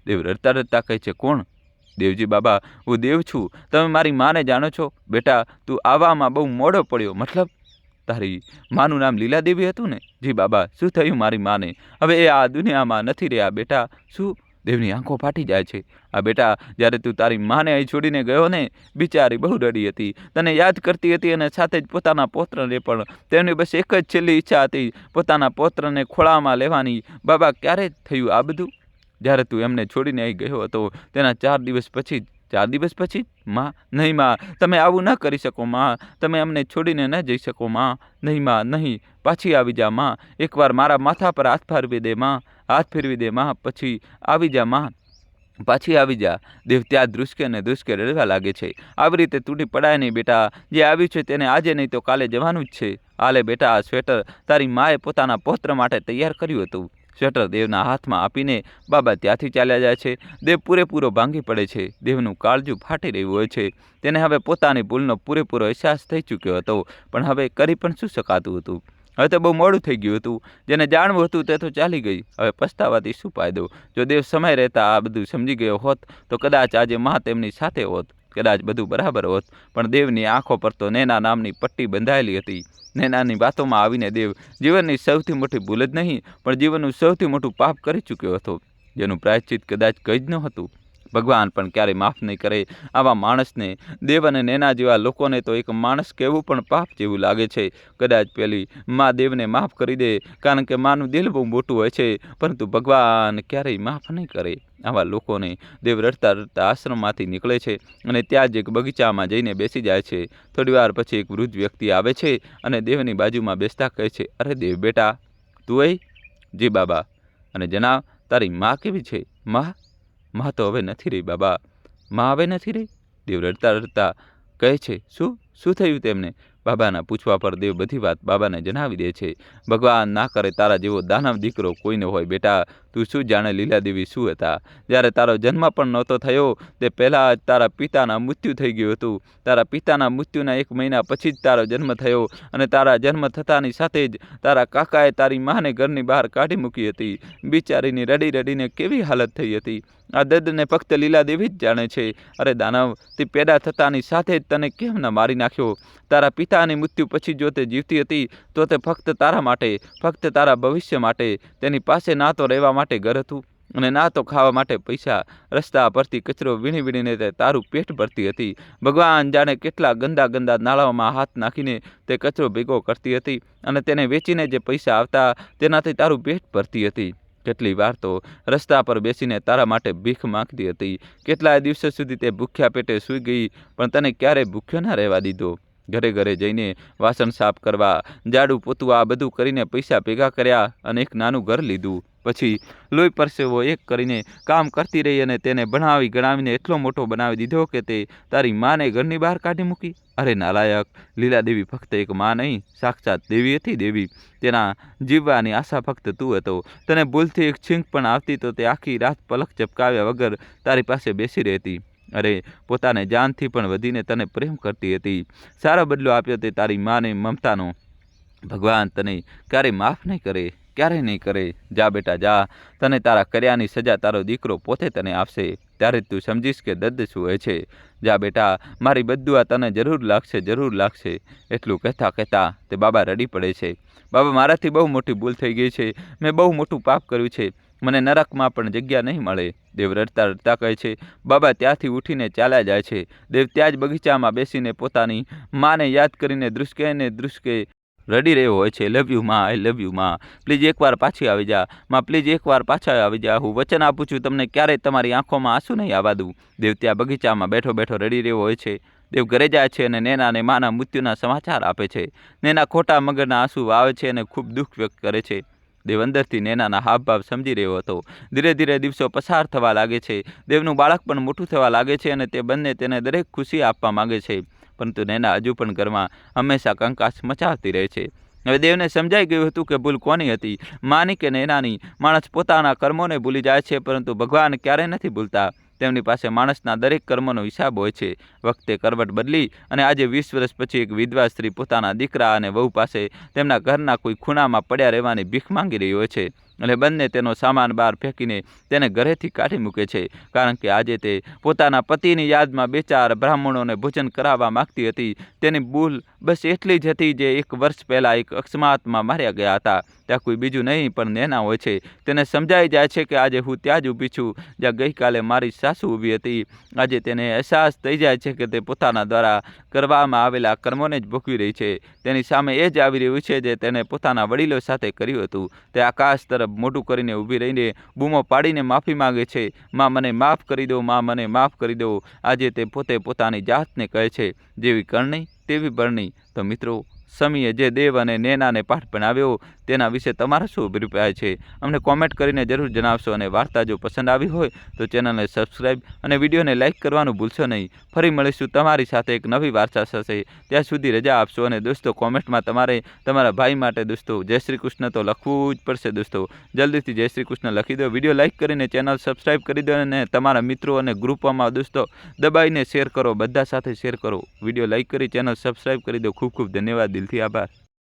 દેવ રડતા રડતા કહે છે, કોણ? દેવજી, બાબા, હું દેવ છું. તમે મારી માને જાણો છો? બેટા, તું આવામાં બહુ મોડો પડ્યો. મતલબ તારી માનું નામ લીલા દેવી હતું ને? જી બાબા. શું થયું મારી માને? હવે એ આ દુનિયામાં નથી રહ્યા બેટા. શું? દેવની આંખો ફાટી જાય છે. આ બેટા, જ્યારે તું તારી માને અહીં છોડીને ગયો ને, બિચારી બહુ રડી હતી, તને યાદ કરતી હતી અને સાથે જ પોતાના પૌત્રને પણ. તેમની બસ એક જ છેલ્લી ઈચ્છા હતી, પોતાના પૌત્રને ખોળામાં લેવાની. બાબા, ક્યારે થયું આ બધું? જ્યારે તું એમને છોડીને અહીં ગયો હતો તેના 4 દિવસ પછી જ. 4 દિવસ પછી જ? માં, નહીં માં, તમે આવું ન કરી શકો માં. તમે અમને છોડીને ન જઈ શકો માં. નહીં માં, નહીં. પાછી આવી જા માં. એકવાર મારા માથા પર હાથ ફેરવી દે માં. હાથ ફેરવી દે માં. પછી આવી જા માં. પાછી આવી જા. દેવ ત્યાં ધ્રુસકે ને ધ્રુસકે રડવા લાગે છે. આવી રીતે તૂટી પડાય નહીં બેટા. જે આવ્યું છે તેને આજે નહીં તો કાલે જવાનું જ છે. હાલે બેટા, આ સ્વેટર તારી માએ પોતાના પૌત્ર માટે તૈયાર કર્યું હતું. સ્વેટર દેવના હાથમાં આપીને બાબા ત્યાંથી ચાલ્યા જાય છે. દેવ પૂરેપૂરો ભાંગી પડે છે. દેવનું કાળજું ફાટી રહ્યું હોય છે. તેને હવે પોતાની ભૂલનો પૂરેપૂરો અહેસાસ થઈ ચૂક્યો હતો, પણ હવે કરી પણ શું શકાતું હતું? હવે તો બહુ મોડું થઈ ગયું હતું. જેને જાણવું હતું તે તો ચાલી ગઈ. હવે પસ્તાવાથી શું ફાયદો? જો દેવ સમય રહેતા આ બધું સમજી ગયો હોત તો કદાચ આજે માં તેમની સાથે હોત, કદાચ બધું બરાબર હોત. પણ દેવની આંખો પર તો નૈના નામની પટ્ટી બંધાયેલી હતી. નૈનાની વાતોમાં આવીને દેવ જીવનની સૌથી મોટી ભૂલ જ નહીં, પણ જીવનનું સૌથી મોટું પાપ કરી ચૂક્યો હતો, જેનું પ્રાયશ્ચિત કદાચ કંઈ જ ન હતું. ભગવાન પણ ક્યારેય માફ નહીં કરે આવા માણસને. દેવ અને નૈના જેવા લોકોને તો એક માણસ કહેવું પણ પાપ જેવું લાગે છે. કદાચ પેલી માં દેવને માફ કરી દે, કારણ કે માનું દિલ બહુ મોટું હોય છે, પરંતુ ભગવાન ક્યારેય માફ નહીં કરે આવા લોકોને. દેવ રડતા રડતા આશ્રમમાંથી નીકળે છે અને ત્યાં જ એક બગીચામાં જઈને બેસી જાય છે. થોડીવાર પછી એક વૃદ્ધ વ્યક્તિ આવે છે અને દેવની બાજુમાં બેસતા કહે છે, અરે દેવ બેટા, તું અહીં? જી બાબા. અને જણાવ, તારી માં કેવી છે? માં તો હવે નથી રહી બાબા. માં હવે નથી રહી? દેવ રડતા રડતા કહે છે, શું થયું તેમને? બાબાના પૂછવા પર દેવ બધી વાત બાબાને જણાવી દે છે. ભગવાન ના કરે તારા જેવો દાનવ દીકરો કોઈ ન હોય બેટા. તું શું જાણે લીલાદેવી શું હતા. જ્યારે તારો જન્મ પણ નહોતો થયો તે પહેલાં જ તારા પિતાના મૃત્યુ થઈ ગયું હતું. તારા પિતાના મૃત્યુના 1 મહિના પછી જ તારો જન્મ થયો અને તારા જન્મ થતાની સાથે જ તારા કાકાએ તારી માને ઘરની બહાર કાઢી મૂકી હતી. બિચારીની રડી રડીને કેવી હાલત થઈ હતી. આ દર્દને ફક્ત લીલાદેવી જ જાણે છે. અરે દાનવ, તે પેદા થતાની સાથે જ તને કેમ ન મારી નાખ્યો? તારા પિતાની મૃત્યુ પછી જો તે જીવતી હતી તો તે ફક્ત તારા માટે, ફક્ત તારા ભવિષ્ય માટે. તેની પાસે ના તો રહેવા માટે ઘર હતું અને ના તો ખાવા માટે પૈસા. રસ્તા પરથી કચરો વીણી વીણીને તે તારું પેટ ભરતી હતી. ભગવાન જાણે કેટલા ગંદા ગંદા નાળાઓમાં હાથ નાખીને તે કચરો ભેગો કરતી હતી અને તેને વેચીને જે પૈસા આવતા તેનાથી તારું પેટ ભરતી હતી. કેટલી વાર તો રસ્તા પર બેસીને તારા માટે ભીખ માંગતી હતી. કેટલાય દિવસો સુધી તે ભૂખ્યા પેટે સૂઈ ગઈ, પણ તને ક્યારેય ભૂખ્યો ના રહેવા દીધો. ઘરે ઘરે જઈને વાસણ સાફ કરવા, ઝાડુ પોતું આ બધું કરીને પૈસા ભેગા કર્યા અને એક નાનું ઘર લીધું. પછી લોહી પરસેવો એક કરીને કામ કરતી રહી અને તેને ભણાવી ગણાવીને એટલો મોટો બનાવી દીધો કે તે તારી માને ઘરની બહાર કાઢી મૂકી. અરે નાલાયક, લીલાદેવી ફક્ત એક માં નહીં, સાક્ષાત દેવી હતી. દેવી, તેના જીવવાની આશા ફક્ત તું હતો. તને ભૂલથી એક છીંક પણ આવતી તો તે આખી રાત પલક ઝપકાવ્યા વગર તારી પાસે બેસી રહેતી. અરે પોતાને જાનથી પણ વધીને તને પ્રેમ કરતી હતી. સારો બદલો આપ્યો તે તારી માને મમતાનો. ભગવાન તને ક્યારેય માફ નહીં કરે, ક્યારેય નહીં કરે. જા બેટા જા, તને તારા કર્યાની સજા તારો દીકરો પોતે તને આપશે. ત્યારે તું સમજીશ કે દર્દ શું હોય છે. જા બેટા, મારી બદ્દુઆ તને જરૂર લાગશે, જરૂર લાગશે. એટલું કહેતા તે બાબા રડી પડે છે. બાબા, મારાથી બહુ મોટી ભૂલ થઈ ગઈ છે. મેં બહુ મોટું પાપ કર્યું છે. મને નરકમાં પણ જગ્યા નહીં મળે. દેવ રડતા રડતા કહે છે. બાબા ત્યાંથી ઉઠીને ચાલ્યા જાય છે. દેવ ત્યાં જ બગીચામાં બેસીને પોતાની માને યાદ કરીને ધ્રુસકે રડી રહ્યો હોય છે. લવ યુ માં, આઈ લવ યુ માં. પ્લીઝ એકવાર પાછી આવી જા માં, પ્લીઝ એકવાર પાછા આવી જા. હું વચન આપું છું તમને ક્યારેય તમારી આંખોમાં આંસુ નહીં આવવા દઉં. દેવ ત્યાં બગીચામાં બેઠો બેઠો રડી રહ્યો હોય છે. દેવ ઘરે જાય છે અને નેનાને માના મૃત્યુના સમાચાર આપે છે. નેના ખોટા મગરના આંસુ આવે છે અને ખૂબ દુઃખ વ્યક્ત કરે છે. દેવ અંદરથી નેનાના હાવભાવ સમજી રહ્યો હતો. ધીરે ધીરે દિવસો પસાર થવા લાગે છે. દેવનું બાળક પણ મોટું થવા લાગે છે અને તે બંને તેને દરેક ખુશી આપવા માંગે છે. પરંતુ નેના હજુ પણ ઘરમાં હંમેશા કંકાસ મચાવતી રહે છે. હવે દેવને સમજાઈ ગયું હતું કે ભૂલ કોની હતી, માની કે નેનાની. માણસ પોતાના કર્મોને ભૂલી જાય છે, પરંતુ ભગવાન ક્યારેય નથી ભૂલતા. તેમની પાસે માણસના દરેક કર્મોનો હિસાબ હોય છે. વખતે કરવટ બદલી અને આજે 20 વર્ષ પછી એક વિધવા સ્ત્રી પોતાના દીકરા અને વહુ પાસે તેમના ઘરના કોઈ ખૂણામાં પડ્યા રહેવાની ભીખ માંગી રહી હોય છે અને બંને તેનો સામાન બહાર ફેંકીને તેને ઘરેથી કાઢી મૂકે છે. કારણ કે આજે તે પોતાના પતિની યાદમાં 2-4 બ્રાહ્મણોને ભોજન કરાવવા માગતી હતી. તેની ભૂલ બસ એટલી જ હતી જે 1 વર્ષ પહેલાં એક અકસ્માતમાં માર્યા ગયા હતા. ત્યાં કોઈ બીજું નહીં પણ નેના હોય છે. તેને સમજાઈ જાય છે કે આજે હું ત્યાં જ ઊભી છું જ્યાં ગઈકાલે મારી સાસુ ઊભી હતી. આજે તેને અહેસાસ થઈ જાય છે કે તે પોતાના દ્વારા કરવામાં આવેલા કર્મોને જ ભોગવી રહી છે. તેની સામે એ જ આવી રહ્યું છે જે તેને પોતાના વડીલો સાથે કર્યું હતું. તે આકાશ તરફ મોટું કરીને ઊભી રહીને બૂમો પાડીને માફી માંગે છે. માં, મને માફ કરી દો, માં, મને માફ કરી દો. આજે તે પોતે પોતાની જાતને કહે છે, જેવી કરણી તેવી બરણી. તો મિત્રો, સમીએ જે દેવ અને નેનાને પાઠ ભણાવ્યો તેના વિશે તમારો શું અભિપ્રાય છે? અમને કોમેન્ટ કરીને જરૂર જણાવશો. અને વાર્તા જો પસંદ આવી હોય તો ચેનલને સબસ્ક્રાઈબ અને વિડીયોને લાઇક કરવાનું ભૂલશો નહીં. ફરી મળીશું તમારી સાથે એક નવી વાર્તા સાથે. ત્યાં સુધી રજા આપશો. અને દોસ્તો, કોમેન્ટમાં તમારે તમારા ભાઈ માટે દોસ્તો જય શ્રી કૃષ્ણ તો લખવું જ પડશે દોસ્તો. જલ્દીથી જય શ્રી કૃષ્ણ લખી દો. વિડીયો લાઇક કરીને ચેનલ સબસ્ક્રાઈબ કરી દો અને તમારા મિત્રો અને ગ્રુપમાં દોસ્તો દબાઈને શેર કરો. બધા સાથે શેર કરો. વિડીયો લાઇક કરી ચેનલ સબસ્ક્રાઈબ કરી દો. ખૂબ ખૂબ ધન્યવાદ. દિલથી આભાર.